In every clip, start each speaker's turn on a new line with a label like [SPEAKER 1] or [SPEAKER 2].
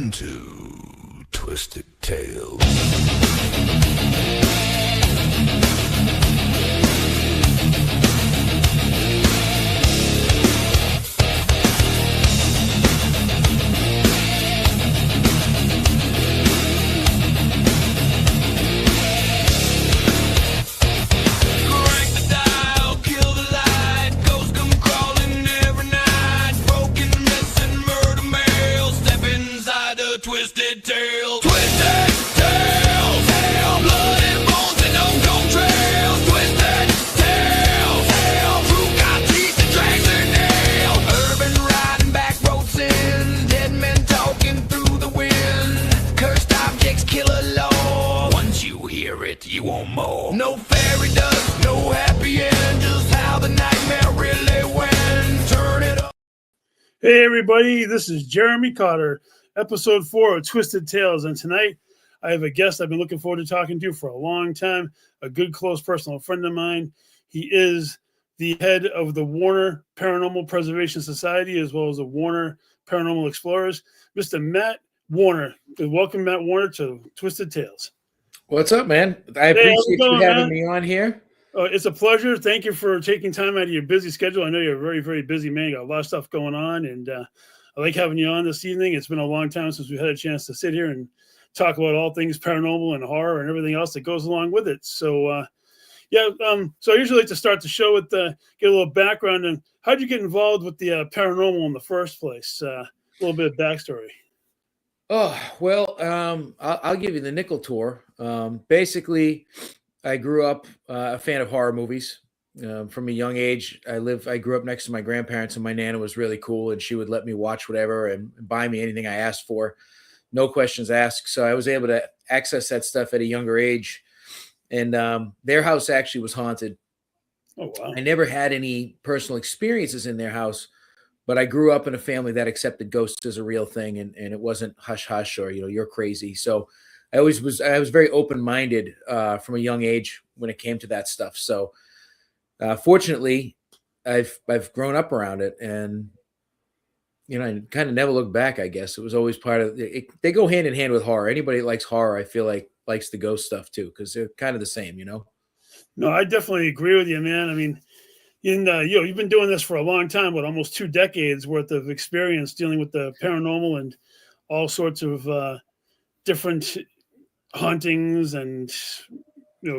[SPEAKER 1] Welcome to Twisted Tales.
[SPEAKER 2] Twisted Tales, Twisted Tales, blood and bones and no trails. Twisted Tales, true got teeth and drags their nails. Urban riding back road sin, dead men talking through the wind. Cursed objects kill a law. Once you hear it, you want more. No fairy dust, no happy end, just how the nightmare really went. Turn it up.
[SPEAKER 3] Hey everybody, this is Jeremy Cotter. Episode 4 of Twisted Tales, and tonight I have a guest I've been looking forward to talking to for a long time, a good, close personal friend of mine. He is the head of the Warner Paranormal Preservation Society, as well as the Warner Paranormal Explorers, Mr. Matt Warner. Welcome, Matt Warner, to Twisted Tales.
[SPEAKER 4] What's up, man? I appreciate you having me on here.
[SPEAKER 3] It's a pleasure. Thank you for taking time out of your busy schedule. I know you're a very, very busy man. You got a lot of stuff going on, and I like having you on this evening. It's been a long time since we had a chance to sit here and talk about all things paranormal and horror and everything else that goes along with it. So, so I usually like to start the show with get a little background on how'd you get involved with the paranormal in the first place? A little bit of backstory.
[SPEAKER 4] Oh, well, I'll give you the nickel tour. Basically, I grew up a fan of horror movies. From a young age, I grew up next to my grandparents, and my nana was really cool, and she would let me watch whatever and buy me anything I asked for, no questions asked. So I was able to access that stuff at a younger age, and their house actually was haunted.
[SPEAKER 3] Oh wow!
[SPEAKER 4] I never had any personal experiences in their house, but I grew up in a family that accepted ghosts as a real thing, and it wasn't hush hush or you're crazy. So I was very open minded from a young age when it came to that stuff. So. Fortunately, I've grown up around it, and I kind of never look back. I guess it was always part of it. They go hand in hand with horror. Anybody that likes horror, I feel like, likes the ghost stuff too, because they're kind of the same,
[SPEAKER 3] No, I definitely agree with you, man. I mean, you've been doing this for a long time, with almost 2 decades worth of experience dealing with the paranormal and all sorts of different hauntings and.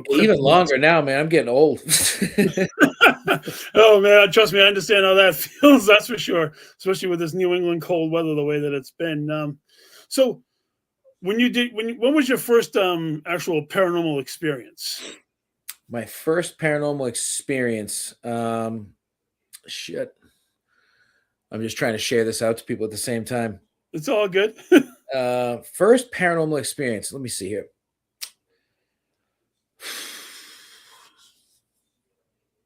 [SPEAKER 4] Even longer now, man. I'm getting old.
[SPEAKER 3] Oh man, trust me, I understand how that feels. That's for sure, especially with this New England cold weather the way that it's been. So, when was your first actual paranormal experience?
[SPEAKER 4] My first paranormal experience. Shit. I'm just trying to share this out to people at the same time.
[SPEAKER 3] It's all good.
[SPEAKER 4] First paranormal experience. Let me see here.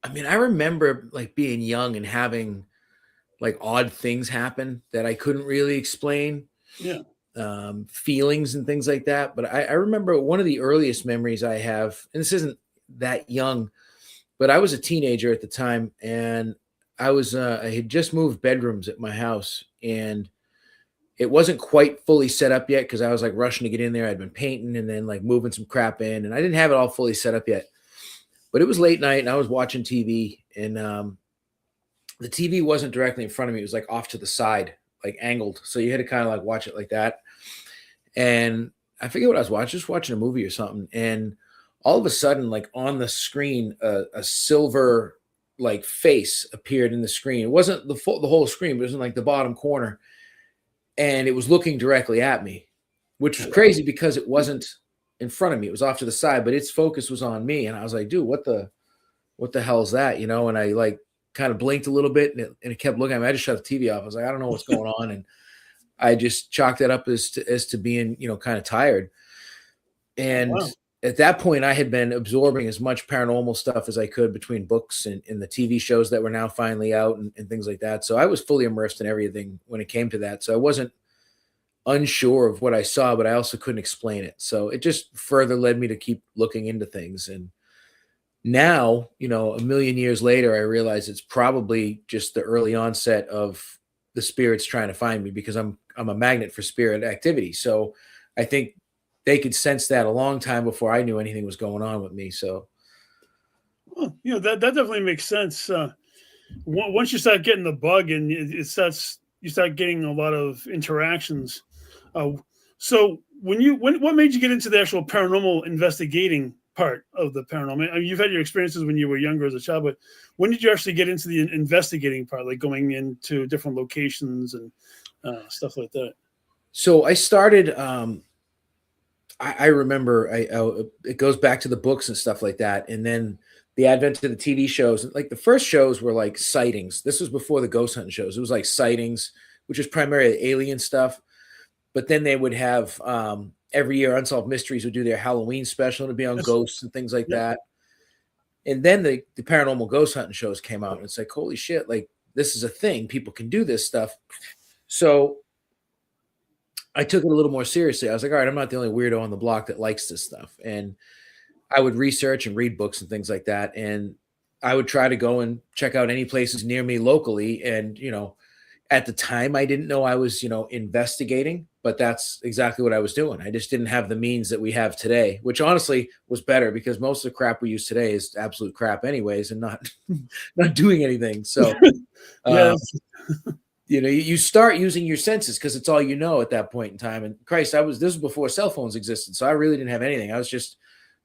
[SPEAKER 4] I mean, I remember like being young and having like odd things happen that I couldn't really explain.
[SPEAKER 3] Yeah.
[SPEAKER 4] Feelings and things like that. But I remember one of the earliest memories I have, and this isn't that young, but I was a teenager at the time, and I had just moved bedrooms at my house, and it wasn't quite fully set up yet because I was like rushing to get in there. I'd been painting and then like moving some crap in, and I didn't have it all fully set up yet. But it was late night, and I was watching TV, and the TV wasn't directly in front of me. It was like off to the side, like angled. So you had to kind of like watch it like that. And I forget what I was watching, just watching a movie or something. And all of a sudden, like on the screen, a silver like face appeared in the screen. It wasn't the whole screen, but it was in like the bottom corner. And it was looking directly at me, which was crazy because it wasn't in front of me. It was off to the side, but its focus was on me. And I was like, dude, what the hell is that? And I like kind of blinked a little bit, and it kept looking at me. I just shut the TV off. I was like, I don't know what's going on. And I just chalked that up as to being, kind of tired. And at that point I had been absorbing as much paranormal stuff as I could between books and the TV shows that were now finally out and things like that. So I was fully immersed in everything when it came to that. So I wasn't unsure of what I saw, but I also couldn't explain it. So it just further led me to keep looking into things. And now, a million years later, I realize it's probably just the early onset of the spirits trying to find me, because I'm a magnet for spirit activity. So I think they could sense that a long time before I knew anything was going on with me. So,
[SPEAKER 3] well, that definitely makes sense. Once you start getting the bug and you start getting a lot of interactions. So what made you get into the actual paranormal investigating part of the paranormal? I mean, you've had your experiences when you were younger as a child, but when did you actually get into the investigating part, like going into different locations and stuff like that?
[SPEAKER 4] So I started. I remember. It goes back to the books and stuff like that, and then the advent of the TV shows. Like the first shows were like sightings. This was before the ghost hunting shows. It was like sightings, which was primarily alien stuff. But then they would have every year Unsolved Mysteries would do their Halloween special to be on ghosts and things like that. And then the paranormal ghost hunting shows came out, and it's like, holy shit, like this is a thing. People can do this stuff. So I took it a little more seriously. I was like, all right, I'm not the only weirdo on the block that likes this stuff. And I would research and read books and things like that. And I would try to go and check out any places near me locally. And, at the time I didn't know I was, investigating, but that's exactly what I was doing. I just didn't have the means that we have today, which honestly was better, because most of the crap we use today is absolute crap anyways, and not doing anything. So, you start using your senses because it's all you know at that point in time. And Christ, this was before cell phones existed. So I really didn't have anything. I was just,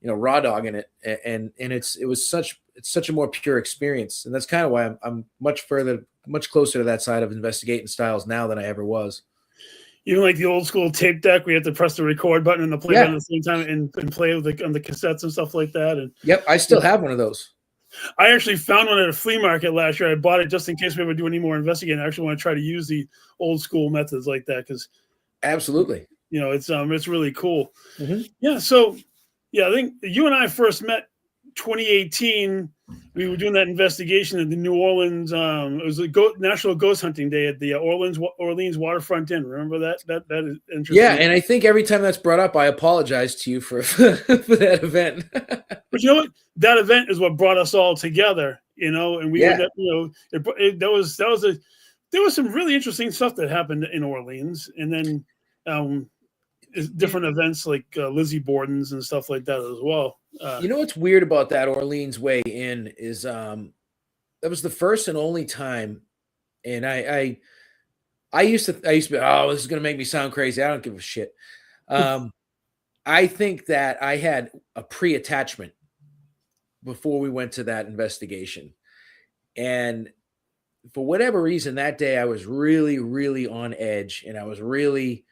[SPEAKER 4] raw dogging it. And it's such a more pure experience. And that's kind of why I'm much closer to that side of investigating styles now than I ever was.
[SPEAKER 3] Even like the old school tape deck, we had to press the record button and the play button at the same time and play with on the cassettes and stuff like that. And
[SPEAKER 4] yep, I still have one of those.
[SPEAKER 3] I actually found one at a flea market last year. I bought it just in case we ever do any more investigating. I actually want to try to use the old school methods like that, because
[SPEAKER 4] absolutely,
[SPEAKER 3] it's really cool.
[SPEAKER 4] Mm-hmm.
[SPEAKER 3] Yeah. So I think you and I first met 2018. We were doing that investigation at the New Orleans. It was a National Ghost Hunting Day at the Orleans Waterfront Inn. Remember that? That is interesting.
[SPEAKER 4] Yeah, and I think every time that's brought up, I apologize to you for that event.
[SPEAKER 3] But you know what? That event is what brought us all together. And we, there was some really interesting stuff that happened in Orleans, and then different events like Lizzie Borden's and stuff like that as well.
[SPEAKER 4] What's weird about that Orleans Way Inn is that was the first and only time, and I used to be, oh, this is gonna make me sound crazy. I don't give a shit. I think that I had a pre-attachment before we went to that investigation, and for whatever reason that day I was really, really on edge, and I was really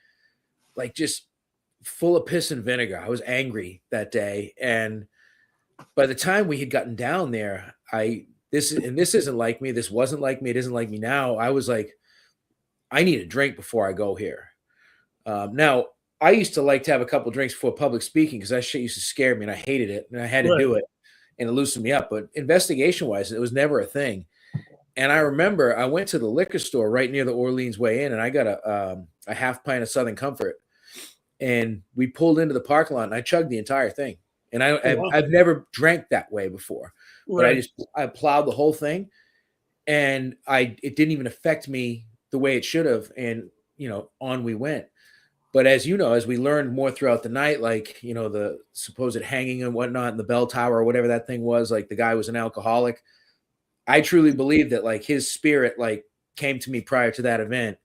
[SPEAKER 4] like just full of piss and vinegar. I was angry that day. And by the time we had gotten down there, this isn't like me. This wasn't like me. It isn't like me now. I was like, I need a drink before I go here. Now, I used to like to have a couple drinks before public speaking because that shit used to scare me and I hated it. And I had to do it and it loosened me up. But investigation wise, it was never a thing. And I remember I went to the liquor store right near the Orleans Way Inn and I got a half pint of Southern Comfort. And we pulled into the parking lot and I chugged the entire thing. And I've never drank that way before, but I plowed the whole thing and it didn't even affect me the way it should have. And, on we went. But as as we learned more throughout the night, like, the supposed hanging and whatnot in the bell tower or whatever that thing was, like the guy was an alcoholic. I truly believe that like his spirit, like came to me prior to that event.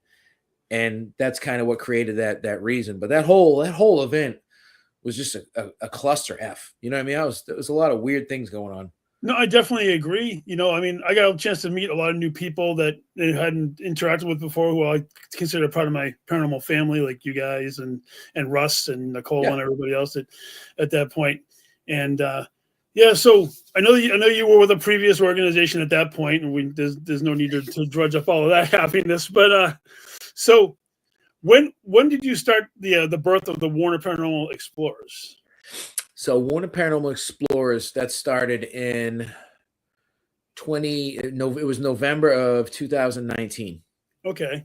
[SPEAKER 4] And that's kind of what created that reason. But that whole event was just a cluster F. You know what I mean? There was a lot of weird things going on.
[SPEAKER 3] No, I definitely agree. I got a chance to meet a lot of new people that I hadn't interacted with before, who I consider part of my paranormal family, like you guys and Russ and Nicole and everybody else at that point. And so I know you were with a previous organization at that point, and there's no need to drudge up all of that happiness. But so when did you start the birth of the Warner Paranormal Explorers?
[SPEAKER 4] So Warner Paranormal Explorers, that started in it was November of 2019.
[SPEAKER 3] Okay.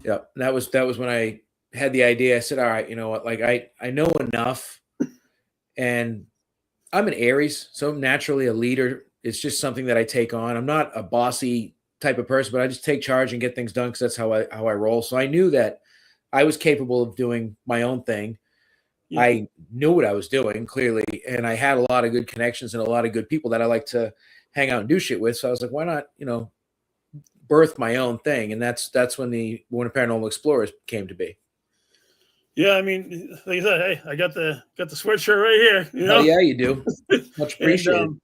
[SPEAKER 4] Yeah, that was when I had the idea. I said, all right, you know what? Like I know enough, and I'm an Aries, so I'm naturally a leader. It's just something that I take on. I'm not a bossy type of person, but I just take charge and get things done because that's how I roll. So I knew that I was capable of doing my own thing.
[SPEAKER 3] Yeah.
[SPEAKER 4] I knew what I was doing clearly, and I had a lot of good connections and a lot of good people that I like to hang out and do shit with. So I was like, why not, birth my own thing? And that's when the Warner Paranormal Explorers came to be.
[SPEAKER 3] Yeah, I mean, like I said, hey, I got the sweatshirt right here.
[SPEAKER 4] Oh yeah, you do. Much appreciated.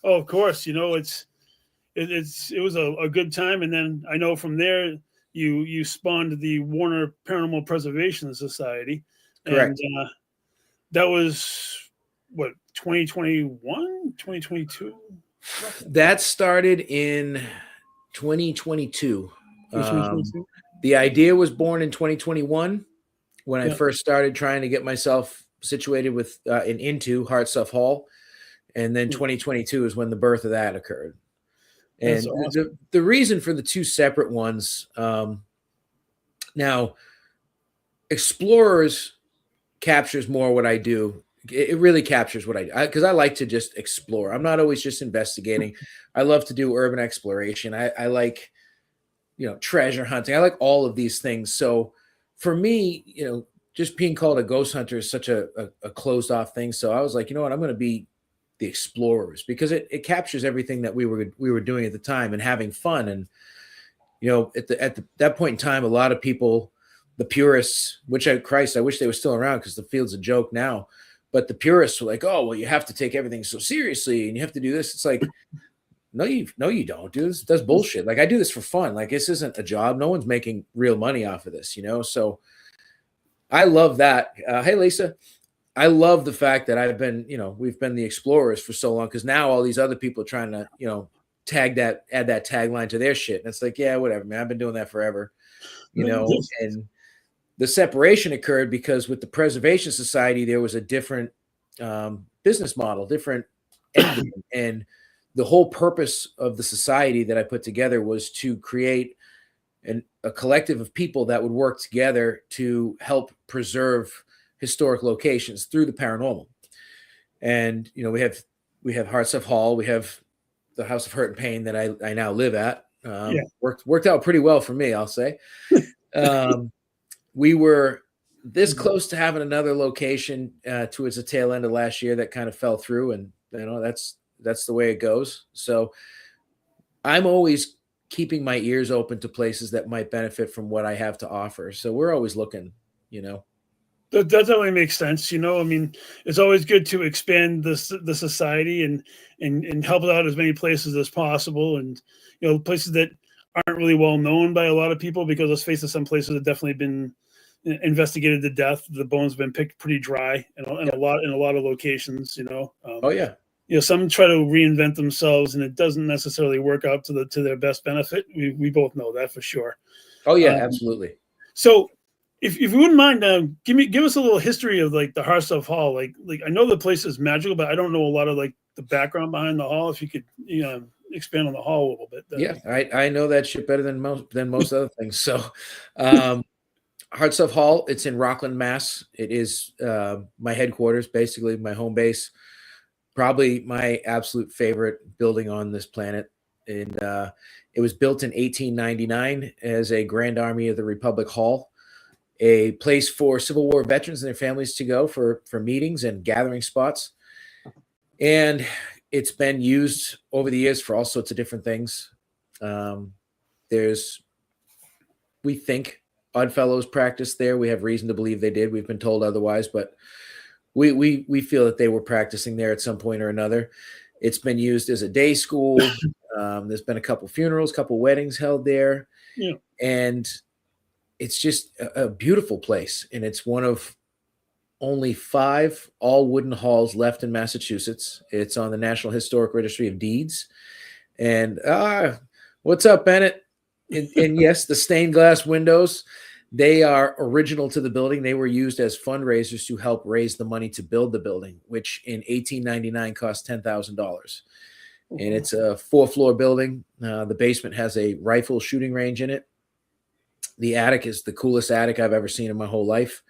[SPEAKER 3] Oh, of course. It was a good time, and then I know from there you spawned the Warner Paranormal Preservation Society.
[SPEAKER 4] Correct.
[SPEAKER 3] And that was what, 2021, 2022.
[SPEAKER 4] That started in 2022.
[SPEAKER 3] 2022?
[SPEAKER 4] The idea was born in 2021 when I
[SPEAKER 3] Yeah.
[SPEAKER 4] first started trying to get myself situated with and into Hartsuff Hall, and then 2022 is when the birth of that occurred. And
[SPEAKER 3] That's awesome.
[SPEAKER 4] the reason for the two separate ones, now Explorers captures more what I do. It really captures what I do because I like to just explore. I'm not always just investigating. I love to do urban exploration. I like, treasure hunting. I like all of these things. So for me, just being called a ghost hunter is such a closed off thing. So I was like, you know what, I'm going to be the Explorers because it captures everything that we were doing at the time and having fun. And at that point in time, a lot of people, the purists, I wish they were still around because the field's a joke now. But the purists were like, oh, well, you have to take everything so seriously and you have to do this. It's like, no, you don't do this. That's bullshit. Like, I do this for fun. Like, this isn't a job. No one's making real money off of this, So I love that. Hey, Lisa, I love the fact that we've been the Explorers for so long because now all these other people are trying to, add that tagline to their shit. And it's like, yeah, whatever, man. I've been doing that forever, and the separation occurred because with the Preservation Society, there was a different business model, different ending. And the whole purpose of the society that I put together was to create a collective of people that would work together to help preserve historic locations through the paranormal. And, we have Hartsuff Hall, we have the House of Hirt and Payne that I now live at. Worked out pretty well for me, I'll say. We were this close to having another location towards the tail end of last year that kind of fell through, and that's the way it goes. So I'm always keeping my ears open to places that might benefit from what I have to offer. So we're always looking,
[SPEAKER 3] That definitely makes sense. I mean, it's always good to expand the society and help it out as many places as possible. And, places that aren't really well known by a lot of people, because let's face it, some places have definitely been investigated to death. The bones have been picked pretty dry in a lot of locations,
[SPEAKER 4] Oh yeah.
[SPEAKER 3] Some try to reinvent themselves and it doesn't necessarily work out to their best benefit. We both know that for sure.
[SPEAKER 4] Oh yeah, absolutely.
[SPEAKER 3] So if you wouldn't mind, give us a little history of like the Hartsuff Hall. Like I know the place is magical, but I don't know a lot of like the background behind the hall. If you could, expand on the hall a little bit.
[SPEAKER 4] Yeah, I know that shit better than most other things. So, Hartsuff Hall, it's in Rockland, Mass. It is my headquarters, basically my home base. Probably my absolute favorite building on this planet. And it was built in 1899 as a Grand Army of the Republic Hall, a place for Civil War veterans and their families to go for meetings and gathering spots. And it's been used over the years for all sorts of different things. We think Oddfellows practiced there. We have reason to believe they did. We've been told otherwise, but we feel that they were practicing there at some point or another. It's been used as a day school. There's been a couple funerals, couple weddings held there.
[SPEAKER 3] Yeah.
[SPEAKER 4] And it's just a beautiful place. And it's one of only 5 all wooden halls left in Massachusetts. It's on the National Historic Registry of Deeds. And what's up, Bennett? And yes, the stained glass windows, they are original to the building. They were used as fundraisers to help raise the money to build the building, which in 1899 cost $10,000. And it's a 4-floor building. The basement has a rifle shooting range in it. The attic is the coolest attic I've ever seen in my whole life.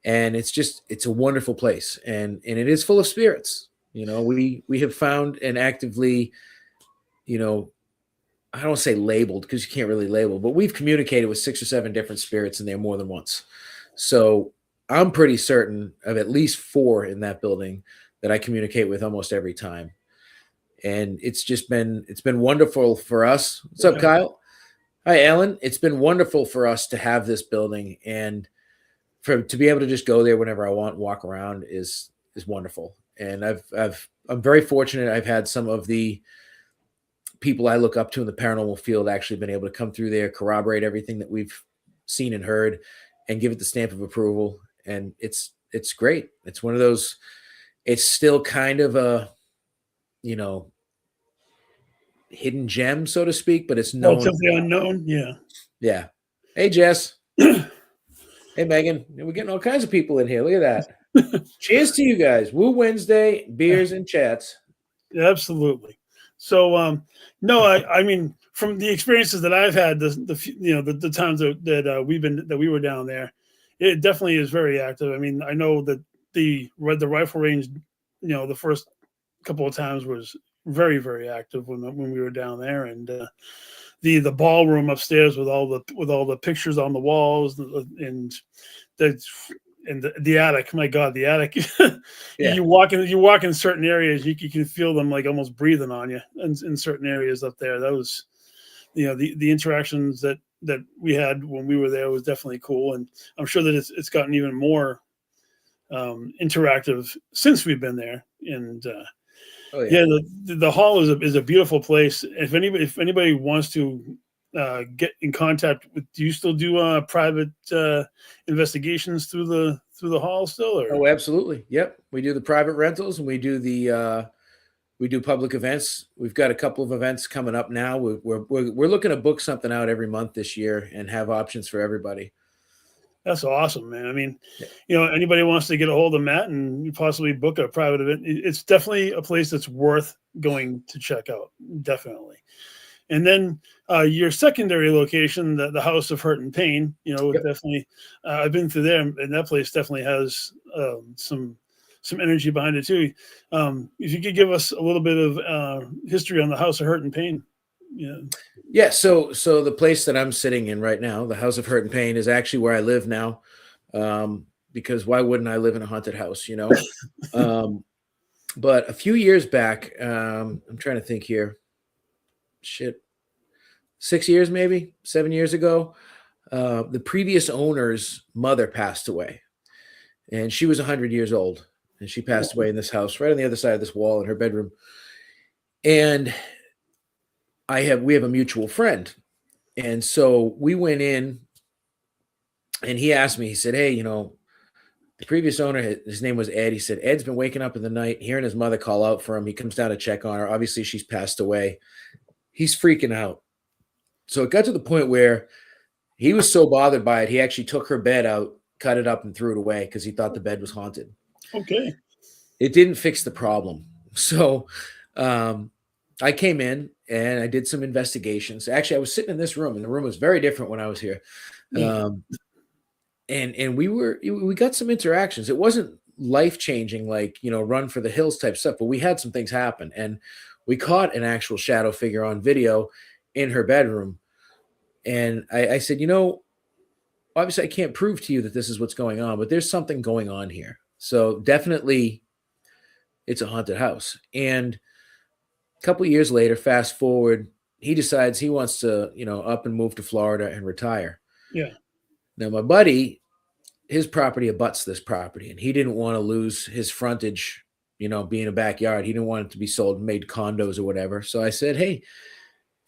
[SPEAKER 4] And it's a wonderful place. And it is full of spirits. We have found and actively, I don't say labeled because you can't really label, but we've communicated with 6 or 7 different spirits in there more than once. So I'm pretty certain of at least 4 in that building that I communicate with almost every time. And it's been wonderful for us. What's up, Kyle? Hi, Alan. It's been wonderful for us to have this building, and to be able to just go there whenever I want, walk around is wonderful. And I'm very fortunate. I've had some of the people I look up to in the paranormal field actually been able to come through there, corroborate everything that we've seen and heard, and give it the stamp of approval. And it's great. It's one of those. It's still kind of a, hidden gem, so to speak, but it's known.
[SPEAKER 3] Relatively unknown. Yeah.
[SPEAKER 4] Yeah. Hey, Jess. Hey, Megan. We're getting all kinds of people in here. Look at that. Cheers to you guys. Woo Wednesday, beers and chats.
[SPEAKER 3] Absolutely. So, no, I mean, from the experiences that I've had, the times that we were down there, it definitely is very active. I mean, I know that the rifle range, the first couple of times was very, very active when we were down there, and the ballroom upstairs with all the pictures on the walls and the attic. My God, the attic! Yeah. You walk in certain areas, you can feel them like almost breathing on you in certain areas up there. That was, the interactions that we had when we were there was definitely cool, and I'm sure that it's gotten even more interactive since we've been there. And the hall is a beautiful place. If anybody wants to get in contact with, do you still do private investigations through the hall still? Or?
[SPEAKER 4] Oh, absolutely. Yep, we do the private rentals, and we do public events. We've got a couple of events coming up now. We're looking to book something out every month this year and have options for everybody.
[SPEAKER 3] That's awesome, man. I mean, anybody wants to get a hold of Matt and possibly book a private event, it's definitely a place that's worth going to check out. Definitely. And then your secondary location, the House of Hirt and Payne, definitely, I've been through there, and that place definitely has some energy behind it too. If you could give us a little bit of history on the House of Hirt and Payne.
[SPEAKER 4] Yeah. So the place that I'm sitting in right now, the House of Hirt and Payne, is actually where I live now. Because why wouldn't I live in a haunted house, but a few years back, I'm trying to think here. 6 years, maybe 7 years ago, the previous owner's mother passed away, and she was 100 years old, and she passed away in this house right on the other side of this wall in her bedroom. And we have a mutual friend. And so we went in, and he asked me, he said, hey, the previous owner, his name was Ed. He said, Ed's been waking up in the night, hearing his mother call out for him. He comes down to check on her. Obviously, she's passed away. He's freaking out. So it got to the point where he was so bothered by it, he actually took her bed out, cut it up, and threw it away because he thought the bed was haunted.
[SPEAKER 3] Okay.
[SPEAKER 4] It didn't fix the problem. So I came in and I did some investigations. Actually, I was sitting in this room, and the room was very different when I was here. And we got some interactions. It wasn't life-changing, like, run for the hills type stuff, but we had some things happen, and we caught an actual shadow figure on video in her bedroom. And I said, obviously I can't prove to you that this is what's going on, but there's something going on here. So definitely it's a haunted house. And a couple of years later, fast forward, he decides he wants to, up and move to Florida and retire.
[SPEAKER 3] Yeah.
[SPEAKER 4] Now, my buddy, his property abuts this property, and he didn't want to lose his frontage, being a backyard. He didn't want it to be sold and made condos or whatever. So I said, hey,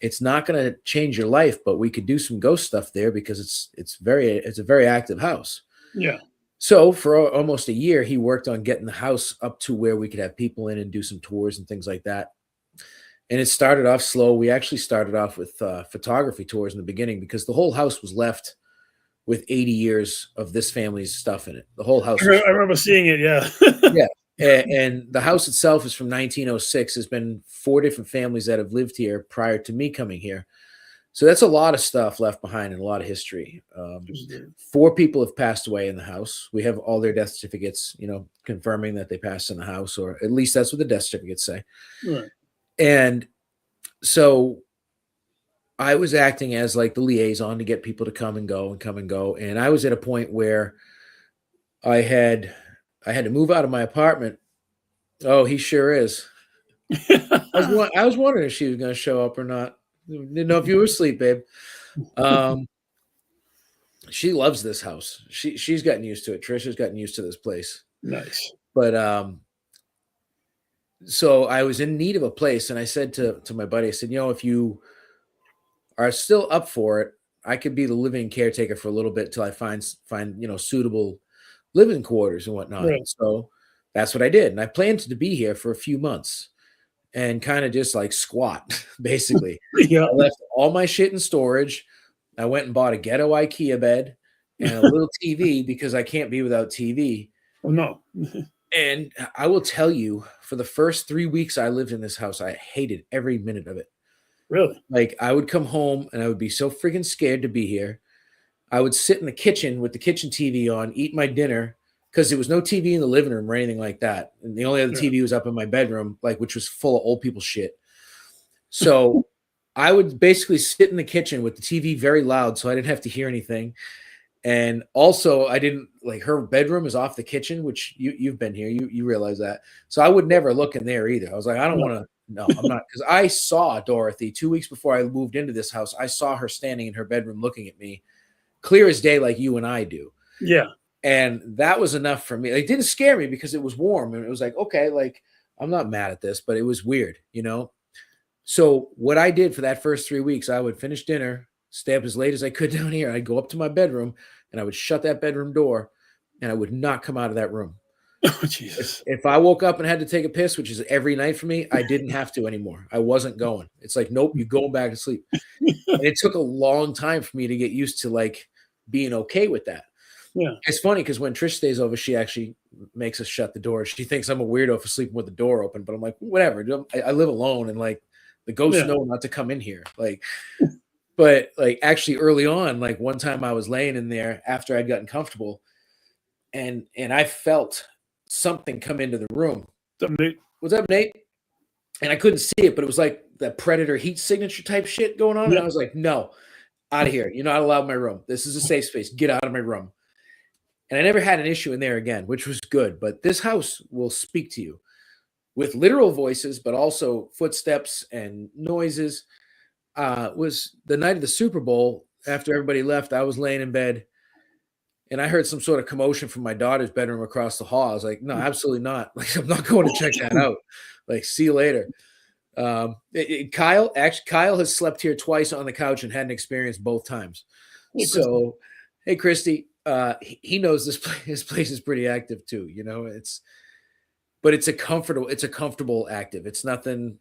[SPEAKER 4] it's not going to change your life, but we could do some ghost stuff there because it's a very active house.
[SPEAKER 3] Yeah.
[SPEAKER 4] So for almost a year, he worked on getting the house up to where we could have people in and do some tours and things like that. And it started off slow. We actually started off with photography tours in the beginning because the whole house was left with 80 years of this family's stuff in it. The whole house.
[SPEAKER 3] I remember seeing it. Yeah.
[SPEAKER 4] Yeah. And the house itself is from 1906. There's been 4 different families that have lived here prior to me coming here. So that's a lot of stuff left behind and a lot of history. 4 people have passed away in the house. We have all their death certificates, confirming that they passed in the house, or at least that's what the death certificates say.
[SPEAKER 3] Right.
[SPEAKER 4] And so I was acting as like the liaison to get people to come and go and come and go. And I was at a point where I had to move out of my apartment. Oh, he sure is. I was wondering if she was going to show up or not. Didn't know if you were asleep, babe. She loves this house. She's gotten used to it. Trisha's gotten used to this place.
[SPEAKER 3] Nice.
[SPEAKER 4] But so I was in need of a place, and I said to my buddy, I said, if you are still up for it, I could be the living caretaker for a little bit till I find suitable living quarters and whatnot.
[SPEAKER 3] Right.
[SPEAKER 4] So that's what I did, and I planned to be here for a few months and kind of just like squat, basically.
[SPEAKER 3] Yeah.
[SPEAKER 4] I left all my shit in storage. I went and bought a ghetto IKEA bed and a little TV because I can't be without TV.
[SPEAKER 3] Oh, no.
[SPEAKER 4] And I will tell you, for the first 3 weeks I lived in this house, I hated every minute of it.
[SPEAKER 3] Really?
[SPEAKER 4] Like, I would come home and I would be so freaking scared to be here. I would sit in the kitchen with the kitchen TV on, eat my dinner, because there was no TV in the living room or anything like that. And the only other TV was up in my bedroom, which was full of old people shit. So I would basically sit in the kitchen with the TV very loud so I didn't have to hear anything. And also, I didn't her bedroom is off the kitchen, which you've been here. You realize that. So I would never look in there either. I was like, I don't want to. No, I'm not. Because I saw Dorothy 2 weeks before I moved into this house. I saw her standing in her bedroom looking at me, clear as day, like you and I do.
[SPEAKER 3] Yeah.
[SPEAKER 4] And that was enough for me. It didn't scare me because it was warm. And it was like, okay, I'm not mad at this, but it was weird, So what I did for that first 3 weeks, I would finish dinner, stay up as late as I could down here. I'd go up to my bedroom and I would shut that bedroom door and I would not come out of that room.
[SPEAKER 3] Oh, Jesus.
[SPEAKER 4] If I woke up and had to take a piss, which is every night for me, I didn't have to anymore. I wasn't going. It's like, nope, you're going back to sleep. And it took a long time for me to get used to being okay with that.
[SPEAKER 3] Yeah.
[SPEAKER 4] It's funny because when Trish stays over, she actually makes us shut the door. She thinks I'm a weirdo for sleeping with the door open, but I'm like, whatever. I live alone and the ghosts know not to come in here. But actually early on, one time I was laying in there after I'd gotten comfortable and I felt something come into the room. What's up, Nate? And I couldn't see it, but it was like that predator heat signature type shit going on. And I was like, no, out of here. You're not allowed in my room. This is a safe space. Get out of my room. And I never had an issue in there again, which was good. But this house will speak to you with literal voices, but also footsteps and noises. Was the night of the Super Bowl. After everybody left, I was laying in bed and I heard some sort of commotion from my daughter's bedroom across the hall. I was like, no, absolutely not. I'm not going to check that out. See you later. Kyle has slept here twice on the couch and hadn't experienced both times. So, hey, Christy, he knows his place is pretty active too. But it's a comfortable active. It's nothing,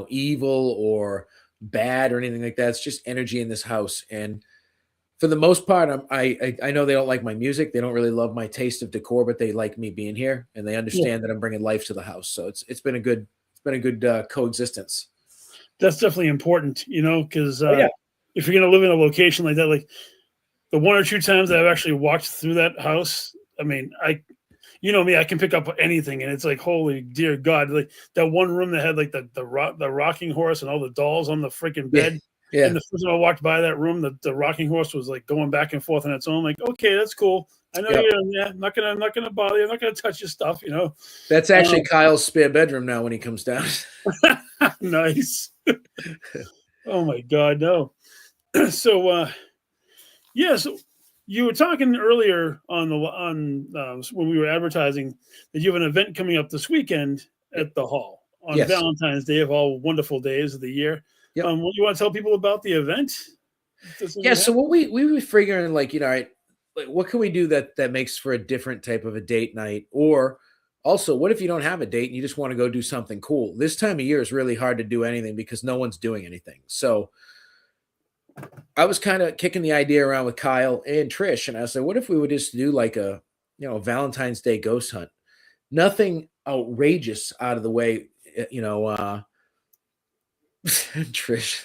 [SPEAKER 4] evil or bad or anything like that. It's just energy in this house. And for the most part, I know they don't like my music. They don't really love my taste of decor, but they like me being here and they understand that I'm bringing life to the house. So it's been a good coexistence.
[SPEAKER 3] That's definitely important, because if you're going to live in a location like that, the one or two times that I've actually walked through that house, I mean, me, I can pick up anything, and it's like, holy dear God, that one room that had the rocking horse and all the dolls on the freaking bed. Yeah. And the first time I walked by that room, the rocking horse was going back and forth on its own. Okay, that's cool. I know I'm not gonna bother you. I'm not gonna touch your stuff.
[SPEAKER 4] That's actually Kyle's spare bedroom now when he comes down.
[SPEAKER 3] Nice. Oh my God, no. So, so you were talking earlier when we were advertising that you have an event coming up this weekend at the hall on Valentine's Day of all wonderful days of the year. Yep. You want to tell people about the event?
[SPEAKER 4] So what we were figuring, all right, what can we do that makes for a different type of a date night? Or also, what if you don't have a date and you just want to go do something cool? This time of year is really hard to do anything because no one's doing anything. So I was kind of kicking the idea around with Kyle and Trish, and I said, what if we would just do a Valentine's Day ghost hunt? Nothing outrageous out of the way, Trish.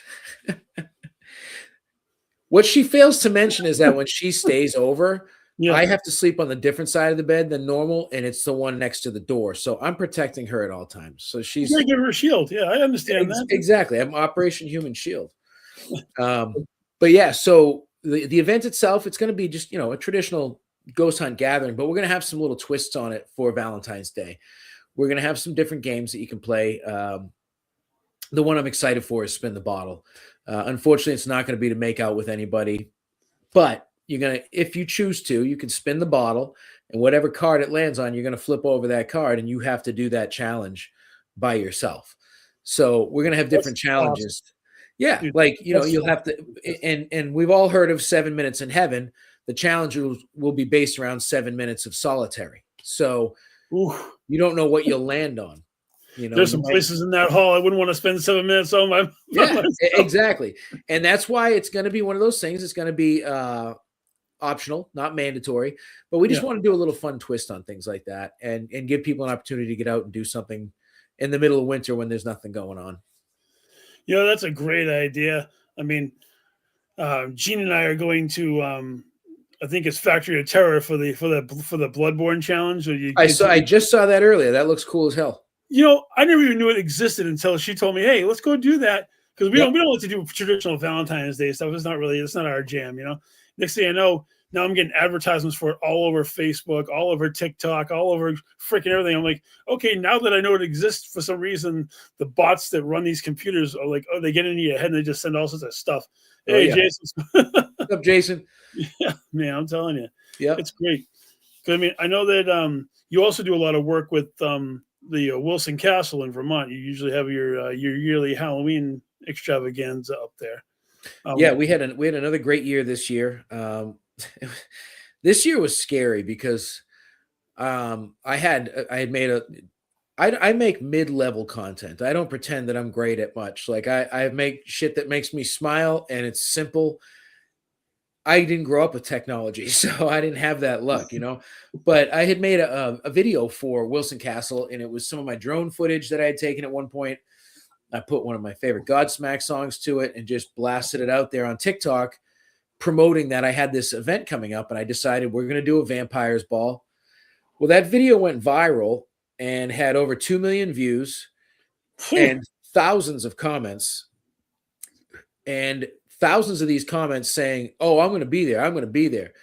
[SPEAKER 4] What she fails to mention is that when she stays over, I have to sleep on the different side of the bed than normal, and it's the one next to the door. So I'm protecting her at all times. So she's
[SPEAKER 3] give her a shield. Yeah, I understand that.
[SPEAKER 4] Exactly. I'm Operation Human Shield. But yeah, so the event itself, it's going to be just, a traditional ghost hunt gathering, but we're going to have some little twists on it for Valentine's Day. We're going to have some different games that you can play. The one I'm excited for is Spin the Bottle. Unfortunately, it's not going to be to make out with anybody, but if you choose to, you can spin the bottle, and whatever card it lands on, you're going to flip over that card, and you have to do that challenge by yourself. So we're going to have different challenges. Awesome. Yeah,
[SPEAKER 3] Dude,
[SPEAKER 4] like, you'll have to, and we've all heard of 7 minutes in heaven. The challenge will be based around 7 minutes of solitary. So you don't know what you'll land on.
[SPEAKER 3] There's some places in that hall I wouldn't want to spend 7 minutes on my.
[SPEAKER 4] Yeah, exactly. And that's why it's going to be one of those things. It's going to be optional, not mandatory, but we just want to do a little fun twist on things like that and give people an opportunity to get out and do something in the middle of winter when there's nothing going on.
[SPEAKER 3] That's a great idea. I mean, Gene and I are going to, I think it's Factory of Terror for the Bloodborne challenge.
[SPEAKER 4] I just saw that earlier. That looks cool as hell.
[SPEAKER 3] I never even knew it existed until she told me, "Hey, let's go do that." Because we don't like to do traditional Valentine's Day stuff. It's not our jam. Next thing I know, now I'm getting advertisements for it all over Facebook, all over TikTok, all over freaking everything. I'm like, okay, now that I know it exists, for some reason, the bots that run these computers are like, they get into your head and they just send all sorts of stuff. Hey, Jason.
[SPEAKER 4] What's up, Jason?
[SPEAKER 3] Yeah, man, I'm telling you.
[SPEAKER 4] Yeah,
[SPEAKER 3] it's great. I mean, I know that you also do a lot of work with the Wilson Castle in Vermont. You usually have your yearly Halloween extravaganza up there.
[SPEAKER 4] Yeah, we had another great year this year. This year was scary because I make mid-level content. I don't pretend that I'm great at much. Like I make shit that makes me smile and it's simple. I didn't grow up with technology, so I didn't have that luck, but I had made a video for Wilson Castle, and it was some of my drone footage that I had taken at one point. I put one of my favorite Godsmack songs to it and just blasted it out there on TikTok, promoting that I had this event coming up, and I decided we're going to do a vampires ball. Well, that video went viral and had over 2 million views and thousands of comments, and thousands of these comments saying, "Oh, I'm going to be there. I'm going to be there."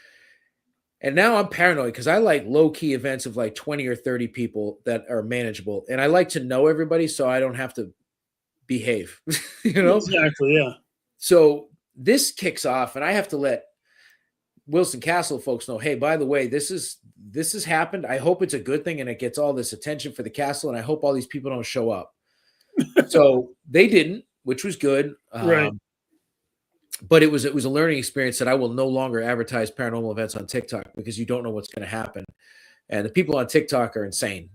[SPEAKER 4] And now I'm paranoid because I like low-key events of like 20 or 30 people that are manageable. And I like to know everybody so I don't have to behave,
[SPEAKER 3] Exactly, yeah.
[SPEAKER 4] So this kicks off and I have to let Wilson Castle folks know, hey, by the way, this has happened. I hope it's a good thing and it gets all this attention for the castle, and I hope all these people don't show up. So they didn't, which was good.
[SPEAKER 3] Right.
[SPEAKER 4] But it was a learning experience that I will no longer advertise paranormal events on TikTok because you don't know what's going to happen. And the people on TikTok are insane.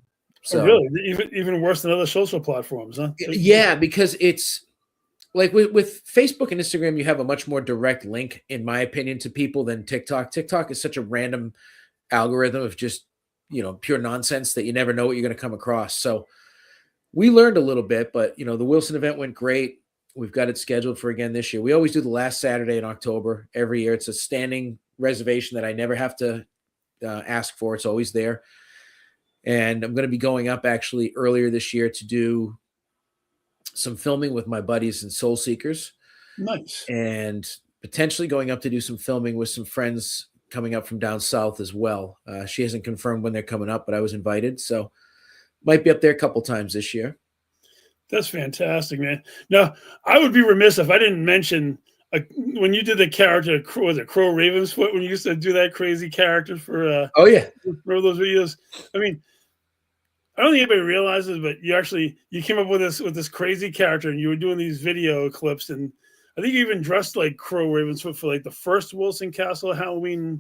[SPEAKER 4] So
[SPEAKER 3] really, even worse than other social platforms, huh?
[SPEAKER 4] Yeah, because it's like with Facebook and Instagram, you have a much more direct link, in my opinion, to people than TikTok. TikTok is such a random algorithm of just, pure nonsense that you never know what you're going to come across. So we learned a little bit, but the Wilson event went great. We've got it scheduled for again this year. We always do the last Saturday in October every year. It's a standing reservation that I never have to ask for. It's always there. And I'm going to be going up actually earlier this year to do some filming with my buddies and Soul Seekers.
[SPEAKER 3] Nice.
[SPEAKER 4] And potentially going up to do some filming with some friends coming up from down south as well. She hasn't confirmed when they're coming up, but I was invited. So might be up there a couple times this year.
[SPEAKER 3] That's fantastic, man. Now, I would be remiss if I didn't mention when you did the character, was it Crow Ravensfoot, when you used to do that crazy character for
[SPEAKER 4] oh yeah,
[SPEAKER 3] remember those videos? I mean, I don't think anybody realizes, but you came up with this crazy character, and you were doing these video clips, and I think you even dressed like Crow Ravensfoot for like the first Wilson Castle Halloween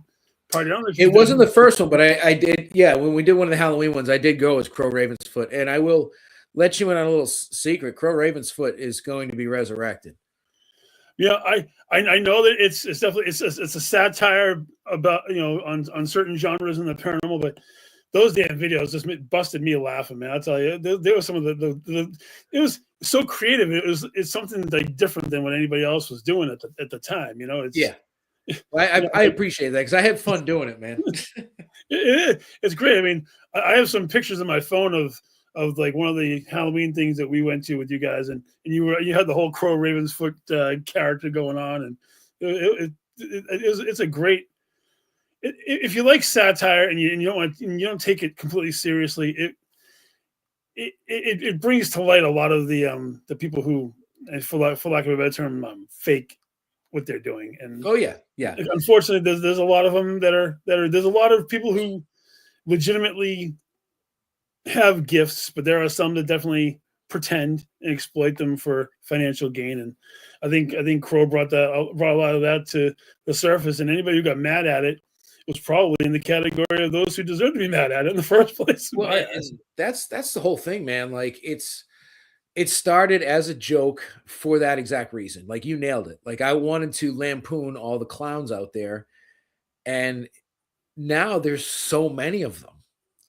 [SPEAKER 3] party. I don't know if
[SPEAKER 4] it wasn't the first one, but I did. Yeah, when we did one of the Halloween ones, I did go as Crow Ravensfoot, and I will let you in on a little secret. Crow Ravensfoot is going to be resurrected.
[SPEAKER 3] Yeah, I know that it's definitely it's a satire about on certain genres in the paranormal, but those damn videos just busted me laughing, man. I'll tell you, there was some of the it was so creative. It's something like different than what anybody else was doing at the time. It's
[SPEAKER 4] yeah. I appreciate that because I had fun doing it, man.
[SPEAKER 3] It's great. I mean, I have some pictures on my phone of of like one of the Halloween things that we went to with you guys, and you had the whole Crow Ravensfoot character going on, and it's a great. If you like satire and you don't take it completely seriously, it brings to light a lot of the people who, for lack of a better term, fake what they're doing. And
[SPEAKER 4] oh yeah,
[SPEAKER 3] unfortunately, there's a lot of them that are there's a lot of people who legitimately have gifts, but there are some that definitely pretend and exploit them for financial gain. And I think Crow brought a lot of that to the surface, and anybody who got mad at it was probably in the category of those who deserve to be mad at it in the first place.
[SPEAKER 4] Well, and that's the whole thing, man. Like it started as a joke for that exact reason. Like you nailed it. Like I wanted to lampoon all the clowns out there, and now there's so many of them.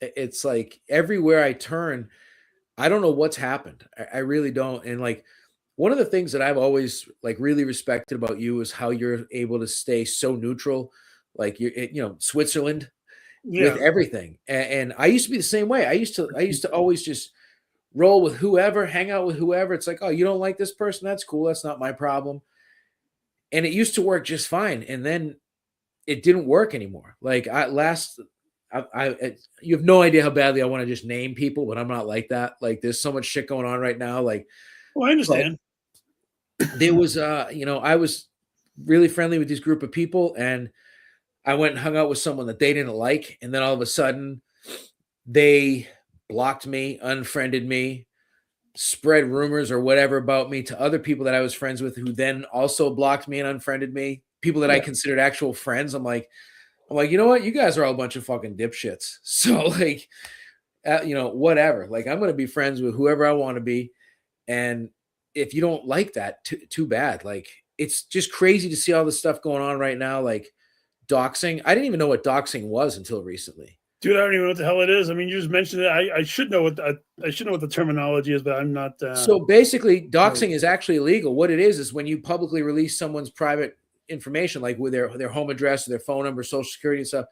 [SPEAKER 4] It's like everywhere I turn, I don't know what's happened. I really don't. And like one of the things that I've always like really respected about you is how you're able to stay so neutral. Like you're, Switzerland with everything. And I used to be the same way. I used to always just roll with whoever, hang out with whoever. It's like, oh, you don't like this person? That's cool. That's not my problem. And it used to work just fine. And then it didn't work anymore. Like you have no idea how badly I want to just name people, but I'm not like that. Like there's so much shit going on right now. Like,
[SPEAKER 3] well, I understand.
[SPEAKER 4] There was, I was really friendly with this group of people, and I went and hung out with someone that they didn't like. And then all of a sudden they blocked me, unfriended me, spread rumors or whatever about me to other people that I was friends with, who then also blocked me and unfriended me. People that I considered actual friends. I'm like, you know what? You guys are all a bunch of fucking dipshits. So like, whatever. Like I'm going to be friends with whoever I want to be. And if you don't like that, too bad. Like it's just crazy to see all this stuff going on right now. Like doxing. I didn't even know what doxing was until recently.
[SPEAKER 3] Dude, I don't even know what the hell it is. I mean, you just mentioned it. I should know what the terminology is, but I'm not.
[SPEAKER 4] So basically, doxing is actually illegal. What it is when you publicly release someone's private information, like with their home address, their phone number, social security and stuff.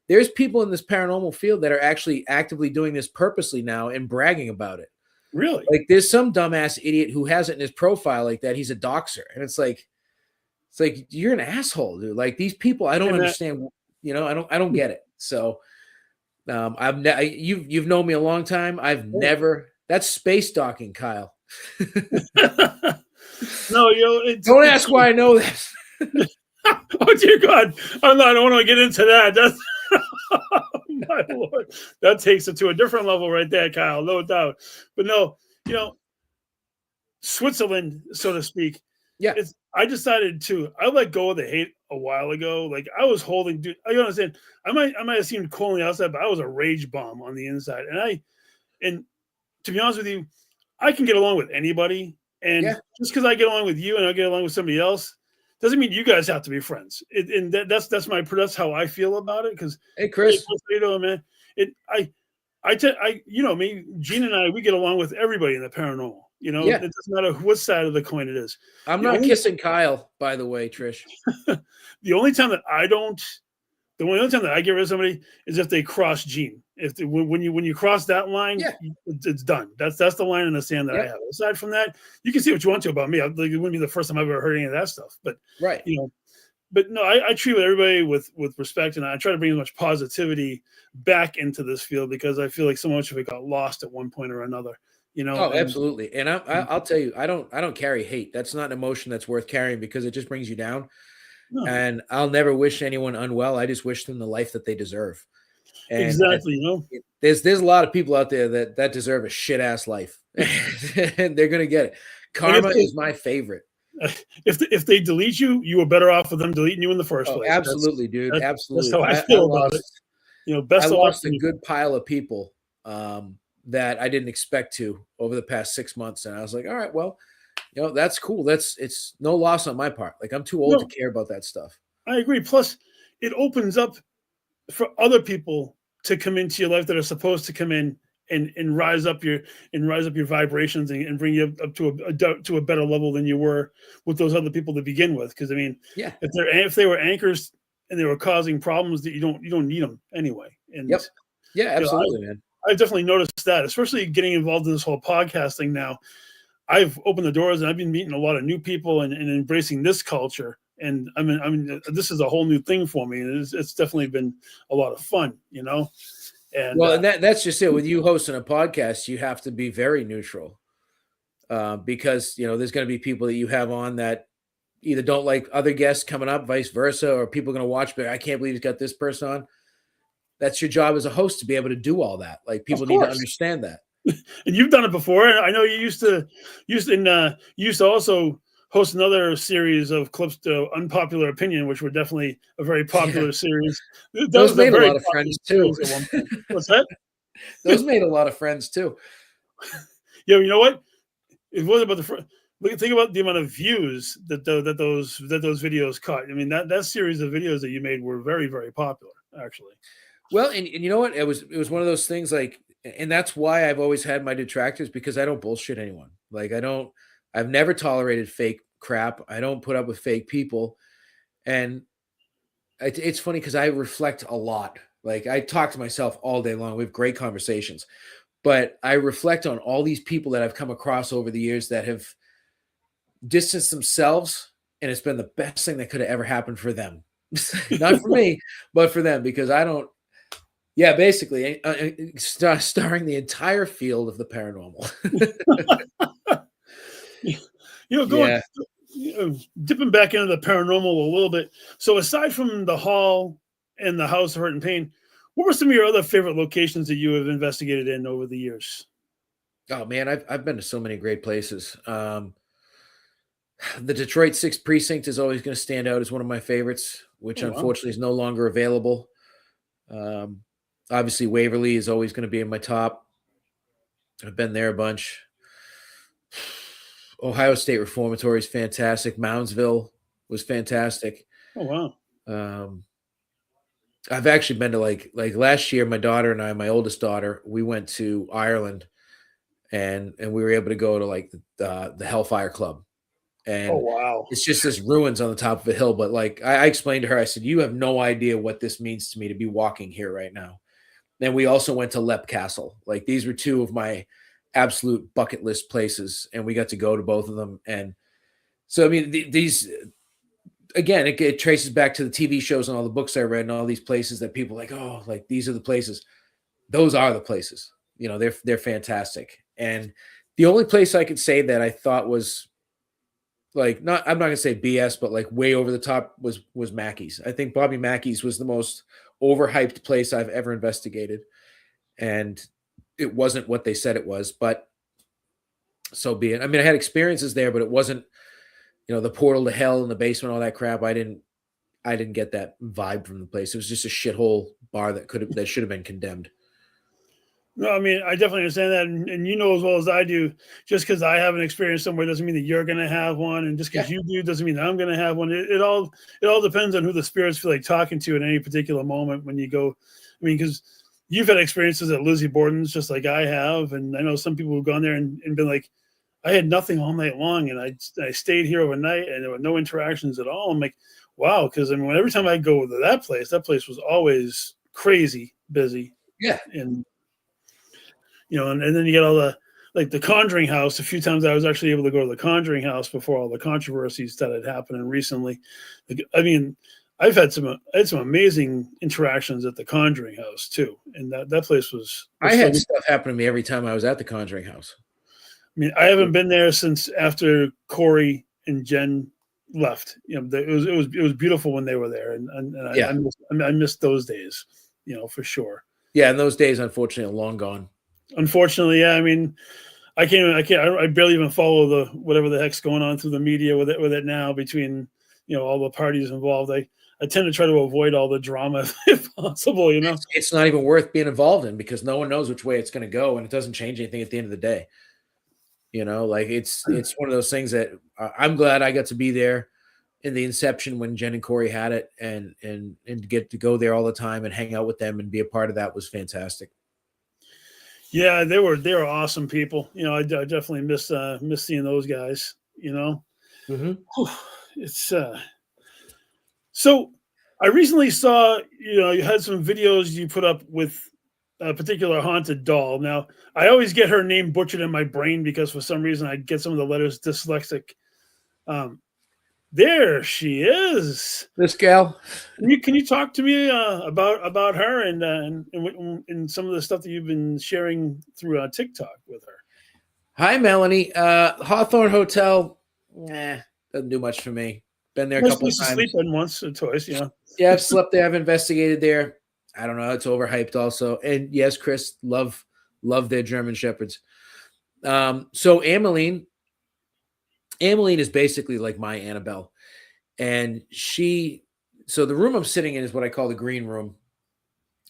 [SPEAKER 4] There's people in this paranormal field that are actually actively doing this purposely now and bragging about it.
[SPEAKER 3] Really?
[SPEAKER 4] Like there's some dumbass idiot who has it in his profile like that. He's a doxer, and it's like you're an asshole, dude. Like these people, I don't understand. I don't get it. So. You've known me a long time. I've never. That's space docking, Kyle.
[SPEAKER 3] No,
[SPEAKER 4] don't ask why I know this.
[SPEAKER 3] Oh dear God, I don't want to get into that. That's my Lord. That takes it to a different level right there, Kyle. No doubt. But no, Switzerland, so to speak.
[SPEAKER 4] Yeah.
[SPEAKER 3] I decided I let go of the hate a while ago. Like I was holding, dude, I understand. I might have seemed cool on the outside, but I was a rage bomb on the inside. And to be honest with you, I can get along with anybody. And just because I get along with you and I get along with somebody else doesn't mean you guys have to be friends. That's how I feel about it. Because
[SPEAKER 4] hey, Chris,
[SPEAKER 3] man, me, Gene and I, we get along with everybody in the paranormal. It doesn't matter what side of the coin it is.
[SPEAKER 4] I'm not kissing Kyle, by the way, Trish.
[SPEAKER 3] The only time that I get rid of somebody is if they cross Gene. When you cross that line, it's done. That's the line in the sand that I have. Aside from that, you can say what you want to about me. It wouldn't be the first time I've ever heard any of that stuff. But but no, I treat everybody with respect, and I try to bring as much positivity back into this field because I feel like so much of it got lost at one point or another.
[SPEAKER 4] Oh, absolutely. And I'll tell you, I don't carry hate. That's not an emotion that's worth carrying because it just brings you down. No. And I'll never wish anyone unwell. I just wish them the life that they deserve. And
[SPEAKER 3] exactly.
[SPEAKER 4] There's a lot of people out there that deserve a shit ass life, and they're gonna get it. Karma is my favorite.
[SPEAKER 3] If they delete you, you were better off with them deleting you in the first place.
[SPEAKER 4] Absolutely, dude. Absolutely.
[SPEAKER 3] That's how I feel about it.
[SPEAKER 4] I lost a good pile of people. That I didn't expect to over the past 6 months. And I was like, all right, well, that's cool. It's no loss on my part. Like I'm too old to care about that stuff.
[SPEAKER 3] I agree. Plus it opens up for other people to come into your life that are supposed to come in and rise up your vibrations and bring you up to a better level than you were with those other people to begin with. Cause I mean, if they were anchors and they were causing problems that you don't need them anyway. And
[SPEAKER 4] yeah, absolutely, man.
[SPEAKER 3] I definitely noticed that, especially getting involved in this whole podcasting now. I've opened the doors and I've been meeting a lot of new people and embracing this culture. And I mean, this is a whole new thing for me. And it's definitely been a lot of fun, you know? And
[SPEAKER 4] well, and that's just it. With you hosting a podcast, you have to be very neutral because, you know, there's going to be people that you have on that either don't like other guests coming up, vice versa, or people are going to watch, but I can't believe he's got this person on. That's your job as a host to be able to do all that. Like people need to understand that.
[SPEAKER 3] And you've done it before. And I know you used to also host another series of clips to Unpopular Opinion, which were definitely a very popular series.
[SPEAKER 4] Those made a lot of friends too.
[SPEAKER 3] What's that?
[SPEAKER 4] Those made a lot of friends too.
[SPEAKER 3] Yeah, you know what? It wasn't about think about the amount of views that those videos caught. I mean, that series of videos that you made were very, very popular, actually.
[SPEAKER 4] Well, and you know what? It was one of those things like, and that's why I've always had my detractors, because I don't bullshit anyone. Like I've never tolerated fake crap. I don't put up with fake people. And it's funny because I reflect a lot. Like I talk to myself all day long. We have great conversations, but I reflect on all these people that I've come across over the years that have distanced themselves. And it's been the best thing that could have ever happened for them. Not for me, but for them, because I don't. Yeah, basically, starring the entire field of the paranormal.
[SPEAKER 3] Dipping back into the paranormal a little bit. So, aside from the hall and the house of Hirt and Payne, what were some of your other favorite locations that you have investigated in over the years?
[SPEAKER 4] Oh man, I've been to so many great places. The Detroit 6th Precinct is always going to stand out as one of my favorites, which unfortunately is no longer available. Obviously, Waverly is always going to be in my top. I've been there a bunch. Ohio State Reformatory is fantastic. Moundsville was fantastic.
[SPEAKER 3] Oh, wow.
[SPEAKER 4] I've actually been to like last year, my daughter and I, my oldest daughter, we went to Ireland and we were able to go to like the Hellfire Club. And
[SPEAKER 3] wow.
[SPEAKER 4] It's just this ruins on the top of a hill. But like I explained to her, I said, you have no idea what this means to me to be walking here right now. Then we also went to Leap Castle. Like these were two of my absolute bucket list places, and we got to go to both of them. And so, I mean, these again, it traces back to the TV shows and all the books I read and all these places that people like, oh, like these are the places. Those are the places. You know, they're fantastic. And the only place I could say that I thought was like I'm not gonna say BS, but like way over the top was Mackey's. I think Bobby Mackey's was the most overhyped place I've ever investigated, and it wasn't what they said it was, but so be it. I mean, I had experiences there, but it wasn't, you know, the portal to hell in the basement, all that crap. I didn't get that vibe from the place. It was just a shithole bar that should have been condemned.
[SPEAKER 3] No, I mean, I definitely understand that. And you know as well as I do, just because I have an experience somewhere doesn't mean that you're going to have one. And just because you do doesn't mean that I'm going to have one. It all depends on who the spirits feel like talking to at any particular moment when you go. I mean, because you've had experiences at Lizzie Borden's just like I have. And I know some people who've gone there and been like, I had nothing all night long. And I stayed here overnight and there were no interactions at all. I'm like, wow. Because I mean, every time I go to that place was always crazy busy.
[SPEAKER 4] Yeah.
[SPEAKER 3] And you know, and then you get all the Conjuring House. A few times I was actually able to go to the Conjuring House before all the controversies that had happened recently. I mean, I had some amazing interactions at the Conjuring House too, and that place was
[SPEAKER 4] I had stuff happen to me every time I was at the Conjuring House.
[SPEAKER 3] I mean, I haven't been there since after Corey and Jen left. You know, it was beautiful when they were there, and I missed those days. You know, for sure.
[SPEAKER 4] Yeah, and those days, unfortunately, are long gone.
[SPEAKER 3] Unfortunately, yeah. I mean, I barely even follow the whatever the heck's going on through the media with it now between, you know, all the parties involved. I tend to try to avoid all the drama if possible, you know.
[SPEAKER 4] It's not even worth being involved in because no one knows which way it's going to go, and it doesn't change anything at the end of the day. You know, like it's one of those things that I'm glad I got to be there in the inception when Jen and Corey had it, and get to go there all the time and hang out with them and be a part of that was fantastic.
[SPEAKER 3] Yeah, they were awesome people. You know, I definitely miss seeing those guys. You know, it's so. I recently saw, you know, you had some videos you put up with a particular haunted doll. Now, I always get her name butchered in my brain because for some reason I get some of the letters dyslexic. There she is.
[SPEAKER 4] This gal.
[SPEAKER 3] Can you talk to me about her and some of the stuff that you've been sharing through TikTok with her?
[SPEAKER 4] Hi, Melanie. Hawthorne Hotel. Doesn't do much for me. Been there a couple of
[SPEAKER 3] To
[SPEAKER 4] times.
[SPEAKER 3] sleep in once or twice, yeah.
[SPEAKER 4] Yeah, I've slept there. I've investigated there. I don't know. It's overhyped also. And yes, Chris, love their German Shepherds. So Ameline is basically like my Annabelle. And so the room I'm sitting in is what I call the green room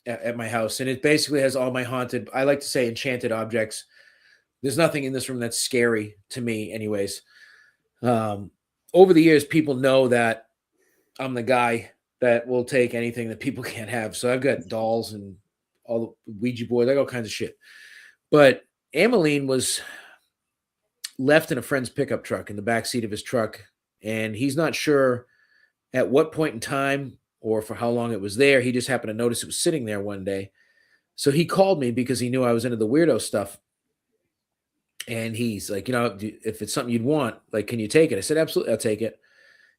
[SPEAKER 4] at my house. And it basically has all my haunted, I like to say enchanted objects. There's nothing in this room that's scary to me anyways. Over the years, people know that I'm the guy that will take anything that people can't have. So I've got dolls and all the Ouija boards, I got all kinds of shit. But Ameline was left in a friend's pickup truck in the back seat of his truck. And he's not sure at what point in time or for how long it was there. He just happened to notice it was sitting there one day. So he called me because he knew I was into the weirdo stuff. And he's like, if it's something you'd want, like, can you take it? I said, absolutely, I'll take it.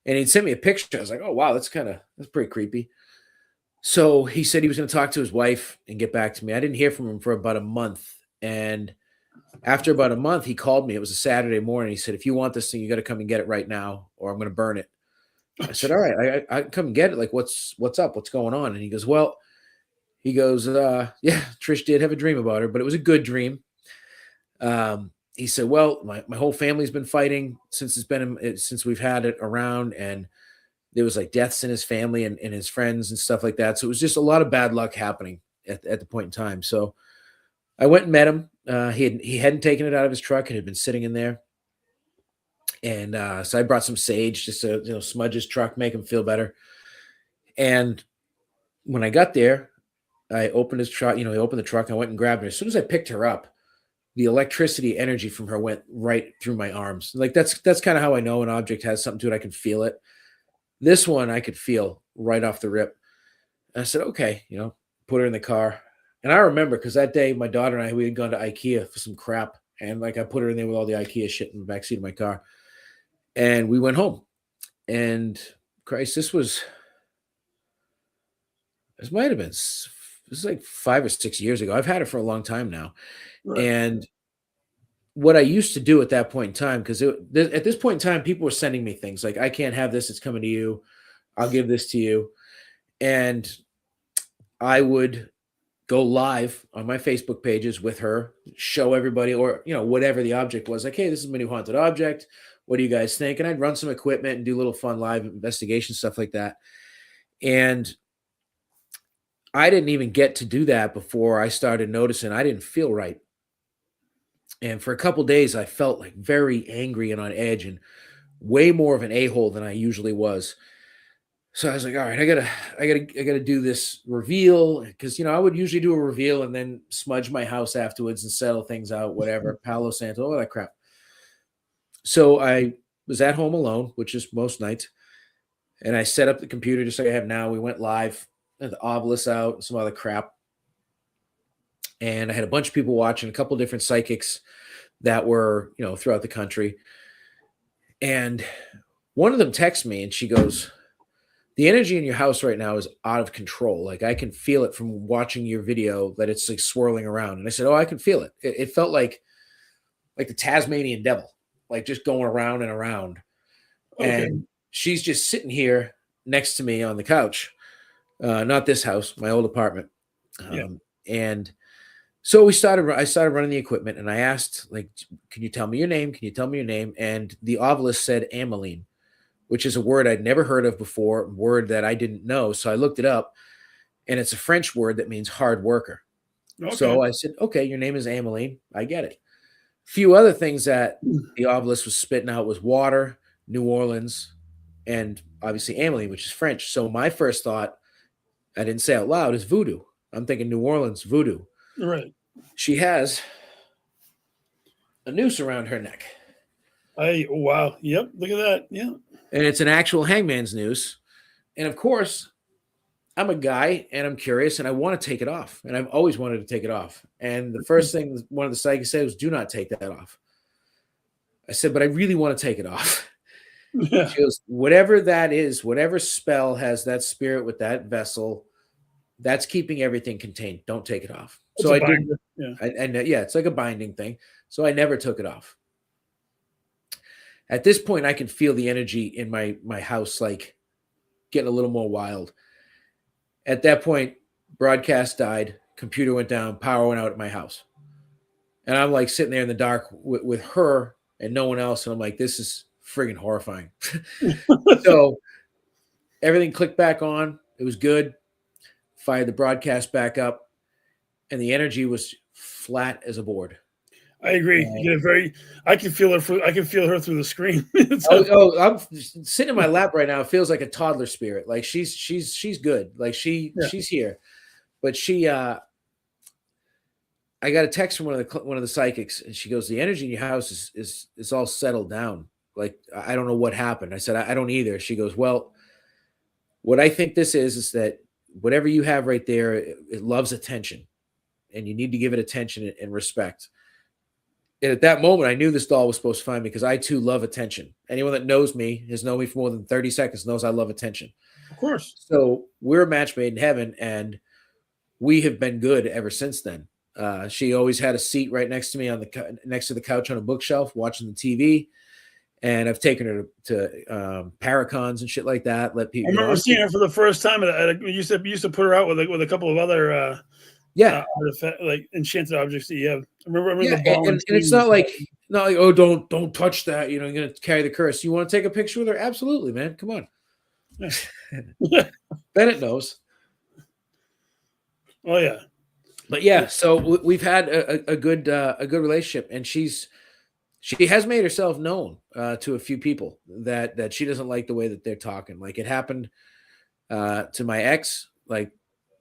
[SPEAKER 4] And he'd sent me a picture. I was like, oh, wow, that's pretty creepy. So he said he was going to talk to his wife and get back to me. I didn't hear from him for about a month. And after about a month, he called me. It was a Saturday morning. He said, if you want this thing, you got to come and get it right now, or I'm going to burn it. I said, all right, I come and get it. Like, what's up? What's going on? And he goes, yeah, Trish did have a dream about her, but it was a good dream. He said, well, my whole family's been fighting since we've had it around, and there was like deaths in his family and his friends and stuff like that. So it was just a lot of bad luck happening at the point in time. So I went and met him. He hadn't taken it out of his truck. It had been sitting in there. And so I brought some sage just to smudge his truck, make him feel better. And when I got there, I opened his truck. He opened the truck. I went and grabbed her. As soon as I picked her up, the electricity energy from her went right through my arms. Like that's kind of how I know an object has something to it. I can feel it. This one I could feel right off the rip. And I said, okay, put her in the car. And I remember because that day my daughter and we had gone to IKEA for some crap. And like I put her in there with all the IKEA shit in the backseat of my car. And we went home. And Christ, this might have been, this is like 5 or 6 years ago. I've had it for a long time now. Right. And what I used to do at that point in time, because at this point in time, people were sending me things like, I can't have this. It's coming to you. I'll give this to you. And I would go live on my Facebook pages with her, show everybody, or, whatever the object was, like, hey, this is my new haunted object. What do you guys think? And I'd run some equipment and do little fun live investigation stuff like that. And I didn't even get to do that before I started noticing I didn't feel right. And for a couple of days, I felt like very angry and on edge and way more of an a-hole than I usually was. So I was like, all right, I gotta do this reveal. Cause I would usually do a reveal and then smudge my house afterwards and settle things out, whatever, Palo Santo, all that crap. So I was at home alone, which is most nights. And I set up the computer just like I have now. We went live, had the obelisk out, some other crap. And I had a bunch of people watching, a couple different psychics that were, throughout the country. And one of them texts me and she goes, the energy in your house right now is out of control. Like I can feel it from watching your video that it's like swirling around. And I said, oh, I can feel it. It felt like the Tasmanian devil, like just going around and around. Okay. And she's just sitting here next to me on the couch. Not this house, my old apartment. And so I started running the equipment and I asked, like, can you tell me your name? Can you tell me your name? And the obelisk said Ameline, which is a word I'd never heard of before, a word that I didn't know. So I looked it up and it's a French word that means hard worker. Okay. So I said, okay, your name is Ameline. I get it. A few other things that the obelisk was spitting out was water, New Orleans, and obviously Ameline, which is French. So my first thought, I didn't say out loud, is voodoo. I'm thinking New Orleans voodoo.
[SPEAKER 3] Right.
[SPEAKER 4] She has a noose around her neck.
[SPEAKER 3] Wow. Yep. Look at that. Yeah.
[SPEAKER 4] And it's an actual hangman's noose. And of course, I'm a guy and I'm curious and I want to take it off. And I've always wanted to take it off. And the first thing one of the psychics said was, do not take that off. I said, but I really want to take it off.
[SPEAKER 3] Yeah.
[SPEAKER 4] She goes, whatever that is, whatever spell has that spirit with that vessel, that's keeping everything contained. Don't take it off.
[SPEAKER 3] It's
[SPEAKER 4] So
[SPEAKER 3] a
[SPEAKER 4] I did.
[SPEAKER 3] binder. Yeah.
[SPEAKER 4] And yeah, it's like a binding thing. So I never took it off. At this point, I can feel the energy in my house, like getting a little more wild. At that point, broadcast died, computer went down, power went out at my house. And I'm like sitting there in the dark with her and no one else. And I'm like, this is friggin' horrifying. So everything clicked back on. It was good. Fired the broadcast back up. And the energy was flat as a board.
[SPEAKER 3] I agree. You get I can feel her. I can feel her through the screen.
[SPEAKER 4] I'm sitting in my lap right now. It feels like a toddler spirit. Like she's good. Like she's here, but I got a text from one of the psychics, and she goes, "The energy in your house is all settled down. Like I don't know what happened." I said, "I don't either." She goes, "Well, what I think this is that whatever you have right there, it loves attention, and you need to give it attention and respect." And at that moment, I knew this doll was supposed to find me because I too love attention. Anyone that knows me, has known me for more than 30 seconds, knows I love attention.
[SPEAKER 3] Of course.
[SPEAKER 4] So we're a match made in heaven, and we have been good ever since then. She always had a seat right next to me next to the couch on a bookshelf, watching the TV. And I've taken her to Paracons and shit like that. Let people.
[SPEAKER 3] I remember seeing her for the first time. You used to put her out with a couple of other like enchanted objects that you have. I remember the ball
[SPEAKER 4] and it's not like oh don't touch that. You know, you're gonna carry the curse. You want to take a picture with her? Absolutely, man. Come on.
[SPEAKER 3] Yeah.
[SPEAKER 4] Bennett knows.
[SPEAKER 3] Oh yeah.
[SPEAKER 4] But yeah, so we've had a good relationship, and she has made herself known to a few people that she doesn't like the way that they're talking. Like it happened to my ex. Like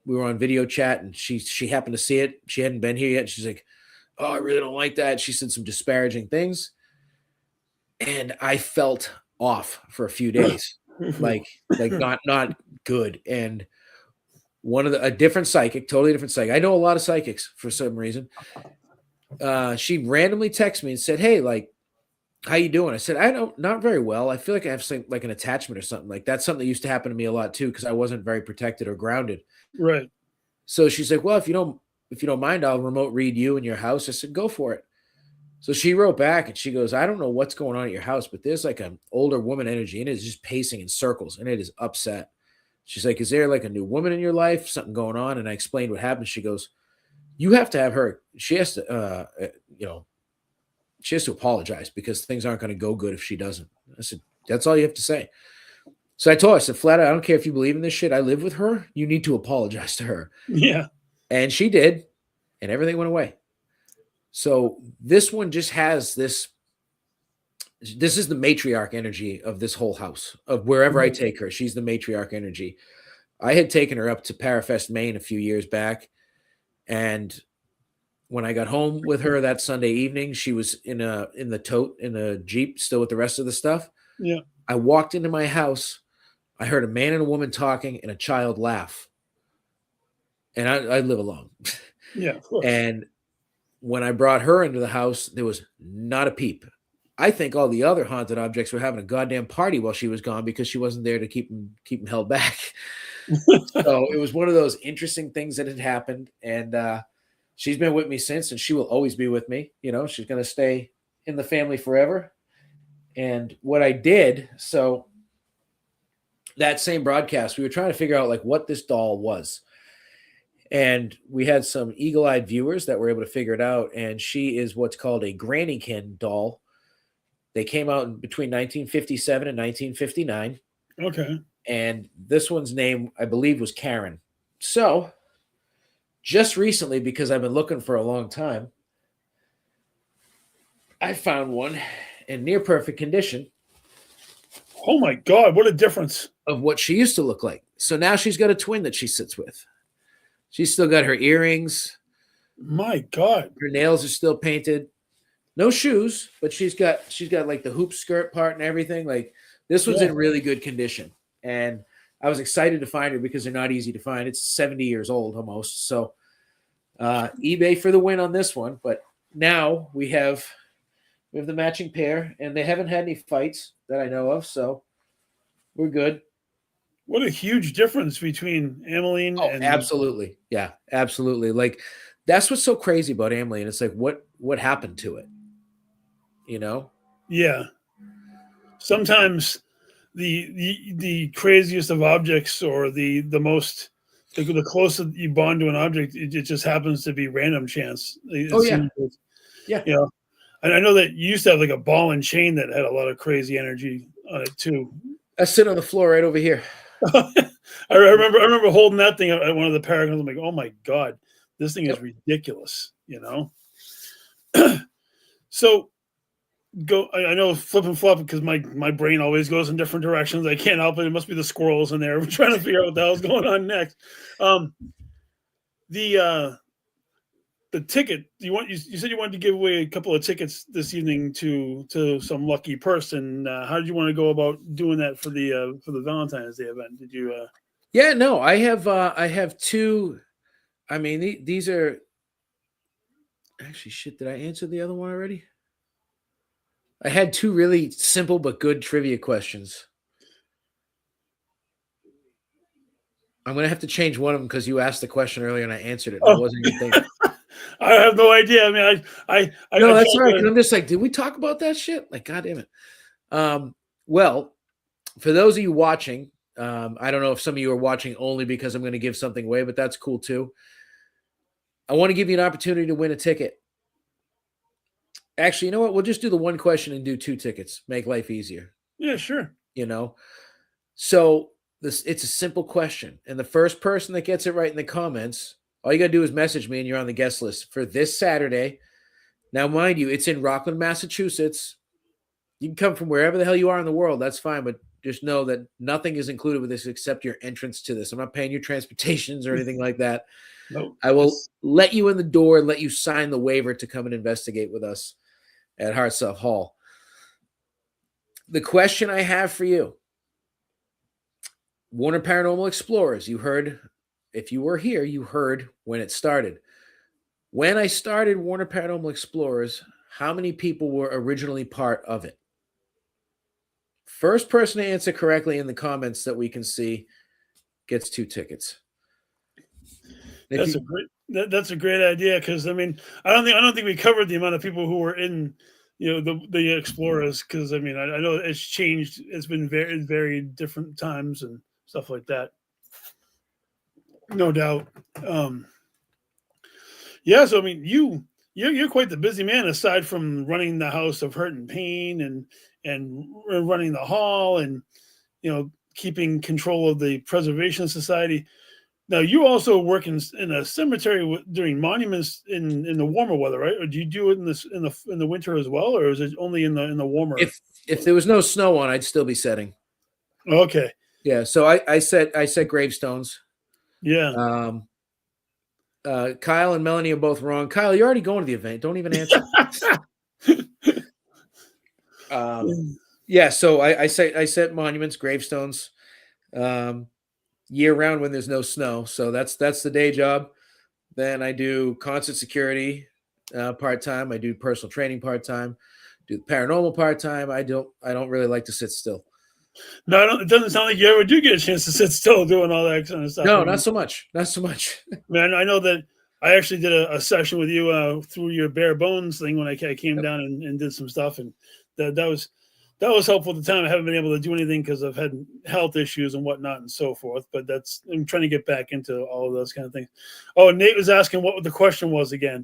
[SPEAKER 4] we were on video chat, and she happened to see it. She hadn't been here yet. And she's like, "Oh, I really don't like that." She said some disparaging things, and I felt off for a few days, like not good. And a different psychic, totally different psychic. I know a lot of psychics for some reason. She randomly texted me and said, "Hey, like, how you doing?" I said, not very well. I feel like I have like an attachment or something. Like that's something that used to happen to me a lot too, because I wasn't very protected or grounded.
[SPEAKER 3] Right.
[SPEAKER 4] So she's like, "Well, if you don't mind, I'll remote read you in your house." I said, "Go for it." So she wrote back and she goes, "I don't know what's going on at your house, but there's like an older woman energy and it's just pacing in circles and it is upset." She's like, "Is there like a new woman in your life? Something going on?" And I explained what happened. She goes, "You have to have her. She has to, she has to apologize because things aren't going to go good if she doesn't." I said, "That's all you have to say." So I told her, I said, flat out, "I don't care if you believe in this shit. I live with her. You need to apologize to her."
[SPEAKER 3] Yeah.
[SPEAKER 4] And she did, and everything went away. So this one just has this. This is the matriarch energy of this whole house, of wherever I take her. She's the matriarch energy. I had taken her up to Parafest, Maine a few years back. And when I got home with her that Sunday evening, she was in the Jeep, still with the rest of the stuff.
[SPEAKER 3] Yeah.
[SPEAKER 4] I walked into my house. I heard a man and a woman talking and a child laugh. And I live alone.
[SPEAKER 3] Yeah, of course.
[SPEAKER 4] And when I brought her into the house, there was not a peep. I think all the other haunted objects were having a goddamn party while she was gone because she wasn't there to keep them held back. So it was one of those interesting things that had happened. And she's been with me since, and she will always be with me. You know, she's going to stay in the family forever. And what I did, so that same broadcast, we were trying to figure out like what this doll was. And we had some eagle-eyed viewers that were able to figure it out. And she is what's called a grannykin doll. They came out in between 1957 and 1959.
[SPEAKER 3] Okay.
[SPEAKER 4] And this one's name, I believe, was Karen. So just recently, because I've been looking for a long time, I found one in near perfect condition.
[SPEAKER 3] Oh my God, what a difference.
[SPEAKER 4] Of what she used to look like. So now she's got a twin that she sits with. She's still got her earrings.
[SPEAKER 3] My God.
[SPEAKER 4] Her nails are still painted. No shoes, but she's got like the hoop skirt part and everything. Like this one's in really good condition. And I was excited to find her because they're not easy to find. It's 70 years old almost. So eBay for the win on this one. But now we have the matching pair, and they haven't had any fights that I know of, so we're good.
[SPEAKER 3] What a huge difference between Ameline and
[SPEAKER 4] absolutely. Yeah, absolutely. Like, that's what's so crazy about Ameline. It's like, what happened to it? You know?
[SPEAKER 3] Yeah. Sometimes the craziest of objects, or the closer you bond to an object, it just happens to be random chance.
[SPEAKER 4] Yeah.
[SPEAKER 3] You know, and I know that you used to have like a ball and chain that had a lot of crazy energy on it too.
[SPEAKER 4] I sit on the floor right over here.
[SPEAKER 3] I remember holding that thing at one of the paragons. I'm like, oh my God, this thing is ridiculous, you know? So I know flip and flop, because my brain always goes in different directions. I can't help it. It must be the squirrels in there. We're trying to figure out what the hell's going on next. The ticket, you said you wanted to give away a couple of tickets this evening to some lucky person. How did you want to go about doing that for the Valentine's Day event? Did you
[SPEAKER 4] Yeah, no, I have two. I mean, these are actually shit. Did I answer the other one already? I had two really simple but good trivia questions. I'm gonna have to change one of them because you asked the question earlier and I answered it. And I wasn't even thinking.
[SPEAKER 3] I have no idea. I mean,
[SPEAKER 4] no, that's all right. I'm just like, did we talk about that shit? Like, God damn it. Well, for those of you watching, I don't know if some of you are watching only because I'm going to give something away, but that's cool too. I want to give you an opportunity to win a ticket. Actually, you know what? We'll just do the one question and do two tickets. Make life easier.
[SPEAKER 3] Yeah, sure.
[SPEAKER 4] You know, so it's a simple question, and the first person that gets it right in the comments, all you got to do is message me and you're on the guest list for this Saturday. Now, mind you, it's in Rockland, Massachusetts. You can come from wherever the hell you are in the world. That's fine. But just know that nothing is included with this except your entrance to this. I'm not paying your transportations or anything like that.
[SPEAKER 3] Nope.
[SPEAKER 4] I will let you in the door and let you sign the waiver to come and investigate with us at Hartsuff Hall. The question I have for you, Warner Paranormal Explorers, you heard, if you were here, you heard when it started. When I started Warner Paranormal Explorers, how many people were originally part of it? First person to answer correctly in the comments that we can see gets two tickets.
[SPEAKER 3] That's a great idea, because I mean, I don't think we covered the amount of people who were in, you know, the Explorers, because I mean, I know it's changed. It's been very different times and stuff like that. No doubt. Yeah, so I mean, you're quite the busy man, aside from running the house of Hirt and Payne and running the hall, and, you know, keeping control of the Preservation Society. Now, you also work in a cemetery during monuments in the warmer weather, right? Or do you do it in the winter as well, or is it only in the warmer?
[SPEAKER 4] If there was no snow on, I'd still be setting.
[SPEAKER 3] Okay.
[SPEAKER 4] Yeah, so I set gravestones.
[SPEAKER 3] Yeah.
[SPEAKER 4] Kyle and Melanie are both wrong. Kyle, you're already going to the event. Don't even answer. Yeah, so I set monuments, gravestones, year round when there's no snow. So that's the day job. Then I do concert security part-time. I do personal training part-time. Do the paranormal part-time. I don't really like to sit still.
[SPEAKER 3] No, it doesn't sound like you ever do get a chance to sit still doing all that kind of stuff.
[SPEAKER 4] No, not so much. Not so much.
[SPEAKER 3] Man, I know that I actually did a session with you through your bare bones thing when I came down and did some stuff, and that was helpful at the time. I haven't been able to do anything because I've had health issues and whatnot and so forth. But I'm trying to get back into all of those kind of things. Oh, Nate was asking what the question was again.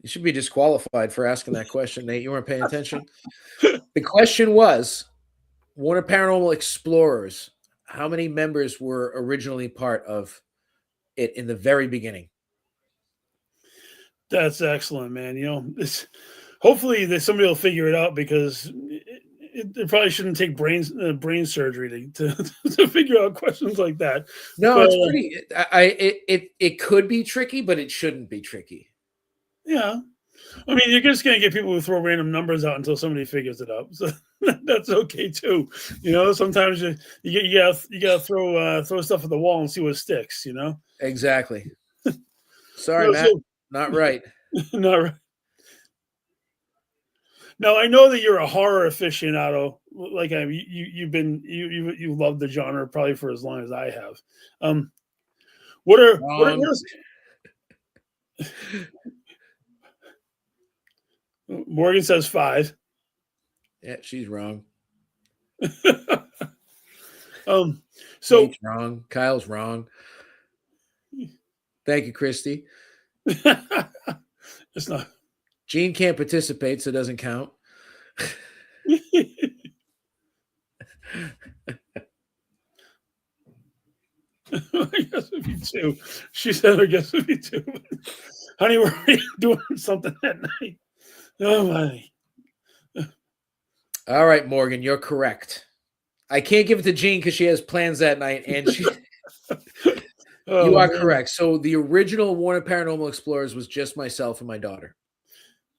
[SPEAKER 4] You should be disqualified for asking that question, Nate. You weren't paying attention. The question was, Warner Paranormal Explorers, how many members were originally part of it in the very beginning?
[SPEAKER 3] That's excellent, man. You know, hopefully somebody will figure it out, because it probably shouldn't take brain surgery to figure out questions like that.
[SPEAKER 4] No, but it's pretty. It could be tricky, but it shouldn't be tricky.
[SPEAKER 3] Yeah. I mean, you're just gonna get people who throw random numbers out until somebody figures it out. So that's okay too. Sometimes you gotta throw stuff at the wall and see what sticks.
[SPEAKER 4] Exactly. Sorry,
[SPEAKER 3] No,
[SPEAKER 4] Matt.
[SPEAKER 3] so
[SPEAKER 4] Not right.
[SPEAKER 3] not right. Now I know that you're a horror aficionado. Like you love the genre probably for as long as I have. What are
[SPEAKER 4] Wrong.
[SPEAKER 3] Morgan says 5.
[SPEAKER 4] Yeah, she's wrong.
[SPEAKER 3] So
[SPEAKER 4] Nate's wrong. Kyle's wrong. Thank you, Christy.
[SPEAKER 3] it's not.
[SPEAKER 4] Gene can't participate, so it doesn't count.
[SPEAKER 3] I guess it'd be 2. She said, I guess it'd be 2. Honey, we're doing something that night. Oh, my.
[SPEAKER 4] All right, Morgan, you're correct. I can't give it to Jean because she has plans that night, and she. You are correct. So the original Warner Paranormal Explorers was just myself and my daughter.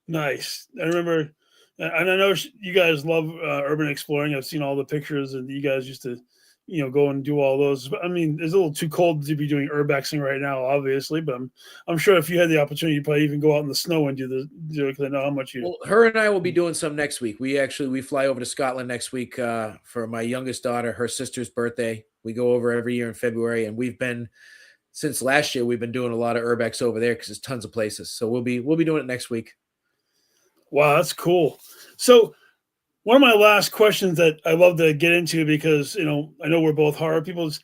[SPEAKER 3] Nice. I remember, and I know you guys love urban exploring. I've seen all the pictures, and you guys used to, go and do all those. But I mean, it's a little too cold to be doing urbexing right now, obviously. But I'm sure if you had the opportunity, you'd probably even go out in the snow and do it because I know how much you.
[SPEAKER 4] Well, her and I will be doing some next week. We fly over to Scotland next week for my youngest daughter, her sister's birthday. We go over every year in February, and since last year we've been doing a lot of urbex over there because there's tons of places. So we'll be doing it next week.
[SPEAKER 3] Wow, that's cool. So one of my last questions that I love to get into, because I know we're both horror people, is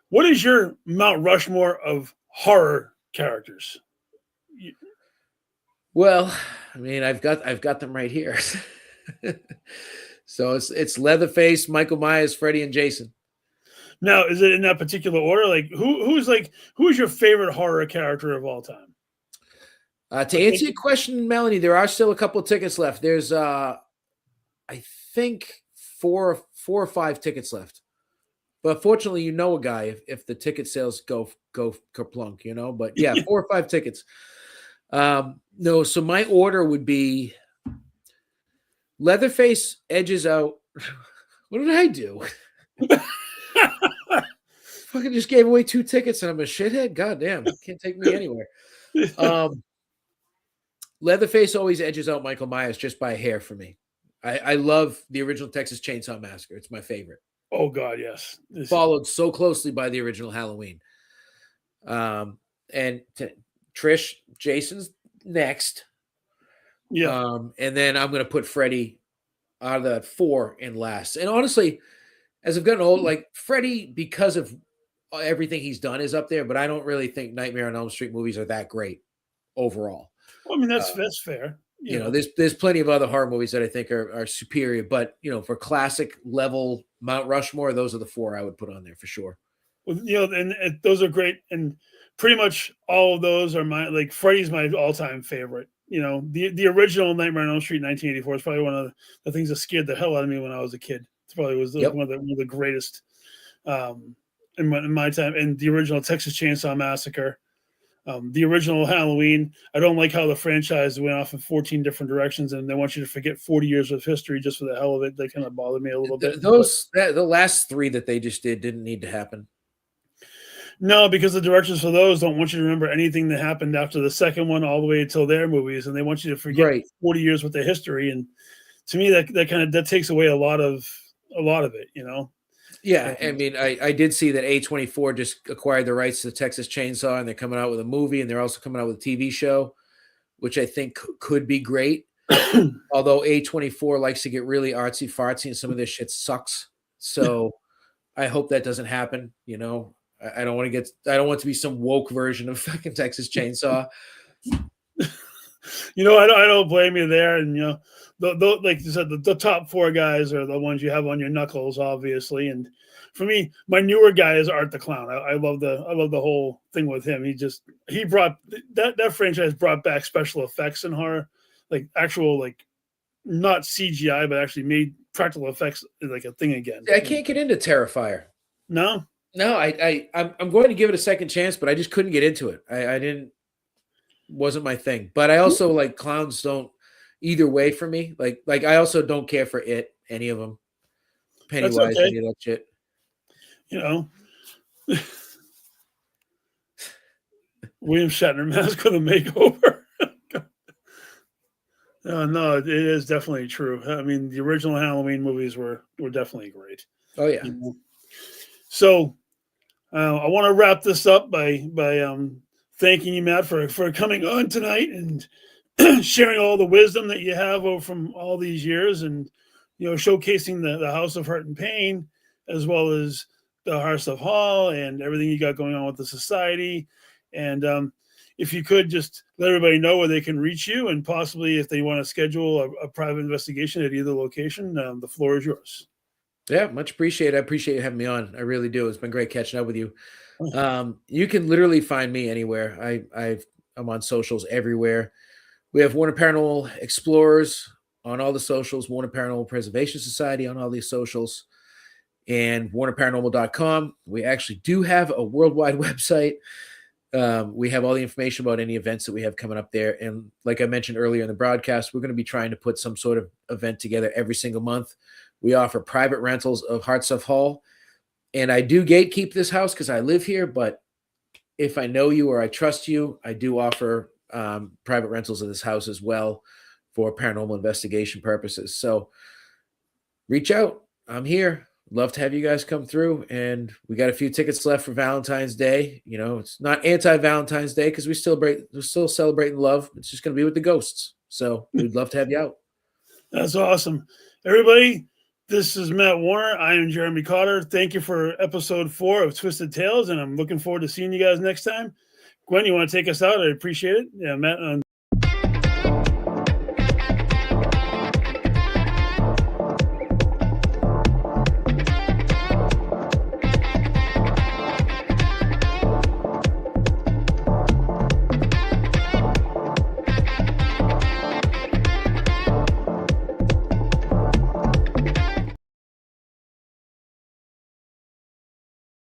[SPEAKER 3] what is your Mount Rushmore of horror characters?
[SPEAKER 4] Well, I mean, I've got them right here. So it's Leatherface, Michael Myers, Freddy, and Jason.
[SPEAKER 3] Now, is it in that particular order? Like who's your favorite horror character of all time?
[SPEAKER 4] To answer your question, Melanie, there are still a couple of tickets left. There's I think four or five tickets left. But fortunately, a guy if the ticket sales go kerplunk, But yeah, 4 or 5 tickets. No, so my order would be Leatherface edges out. What did I do? Fucking just gave away 2 tickets and I'm a shithead. God damn, can't take me anywhere. Leatherface always edges out Michael Myers just by a hair for me. I love the original Texas Chainsaw Massacre. It's my favorite.
[SPEAKER 3] Oh God, yes.
[SPEAKER 4] Followed so closely by the original Halloween. And Trish, Jason's next.
[SPEAKER 3] Yeah.
[SPEAKER 4] And then I'm going to put Freddy out of the 4 in last. And honestly, as I've gotten old, like Freddy, because of everything he's done, is up there. But I don't really think Nightmare on Elm Street movies are that great overall.
[SPEAKER 3] Well, I mean, that's fair.
[SPEAKER 4] There's plenty of other horror movies that I think are superior. But for classic level Mount Rushmore, those are the 4 I would put on there for sure.
[SPEAKER 3] Well, and those are great, and pretty much all of those are Freddy's my all-time favorite. The original Nightmare on Elm Street 1984 is probably one of the things that scared the hell out of me when I was a kid. It probably was one of the greatest in my time. And the original Texas Chainsaw Massacre, the original Halloween. I don't like how the franchise went off in 14 different directions, and they want you to forget 40 years of history just for the hell of it. They kind of bothered me a little bit.
[SPEAKER 4] The last 3 that they just didn't need to happen.
[SPEAKER 3] No, because the directors for those don't want you to remember anything that happened after the second one all the way until their movies, and they want you to forget 40 years worth of history. And to me, that takes away a lot of it,
[SPEAKER 4] Yeah, I mean, I did see that A24 just acquired the rights to Texas Chainsaw, and they're coming out with a movie, and they're also coming out with a TV show, which I think could be great. Although A24 likes to get really artsy fartsy, and some of this shit sucks. So I hope that doesn't happen. I don't want to be some woke version of fucking Texas Chainsaw.
[SPEAKER 3] I don't blame you there. And like you said, the top 4 guys are the ones you have on your knuckles, obviously. And for me, my newer guy is Art the Clown. I love the whole thing with him. He brought that franchise brought back special effects in horror, like actual, like not CGI, but actually made practical effects like a thing again.
[SPEAKER 4] I can't get into Terrifier.
[SPEAKER 3] No,
[SPEAKER 4] I'm going to give it a second chance, but I just couldn't get into it. I didn't. wasn't my thing. But I also like clowns don't either way for me. Like I also don't care for it, any of them.
[SPEAKER 3] That's
[SPEAKER 4] Pennywise,
[SPEAKER 3] okay.
[SPEAKER 4] any of that shit.
[SPEAKER 3] You know, William Shatner mask with a makeover. No, it is definitely true. I mean, the original Halloween movies were definitely great.
[SPEAKER 4] Oh yeah.
[SPEAKER 3] You know? So I want to wrap this up by thanking you, Matt, for coming on tonight and sharing all the wisdom that you have from all these years, and showcasing the House of Hirt and Payne, as well as the Hartsuff Hall and everything you got going on with the society. And if you could just let everybody know where they can reach you, and possibly if they want to schedule a private investigation at either location, the floor is yours.
[SPEAKER 4] Yeah, much appreciated. I appreciate you having me on. I really do. It's been great catching up with you. You can literally find me anywhere. I'm on socials everywhere. We have Warner Paranormal Explorers on all the socials, Warner Paranormal Preservation Society on all these socials, and warnerparanormal.com. We actually do have a worldwide website. We have all the information about any events that we have coming up there. And like I mentioned earlier in the broadcast, we're going to be trying to put some sort of event together every single month. We offer private rentals of Hartsuff Hall. And I do gatekeep this house because I live here. But if I know you or I trust you, I do offer private rentals of this house as well for paranormal investigation purposes. So reach out. I'm here. Love to have you guys come through, and we got a few tickets left for Valentine's Day. It's not anti-Valentine's Day because we're still celebrating love. It's just going to be with the ghosts. So we'd love to have you out.
[SPEAKER 3] That's awesome. Everybody, this is Matt Warner. I am Jeremy Cotter. Thank you for episode 4 of Twisted Tales, and I'm looking forward to seeing you guys next time. Gwen, you want to take us out? I appreciate it. Yeah, Matt.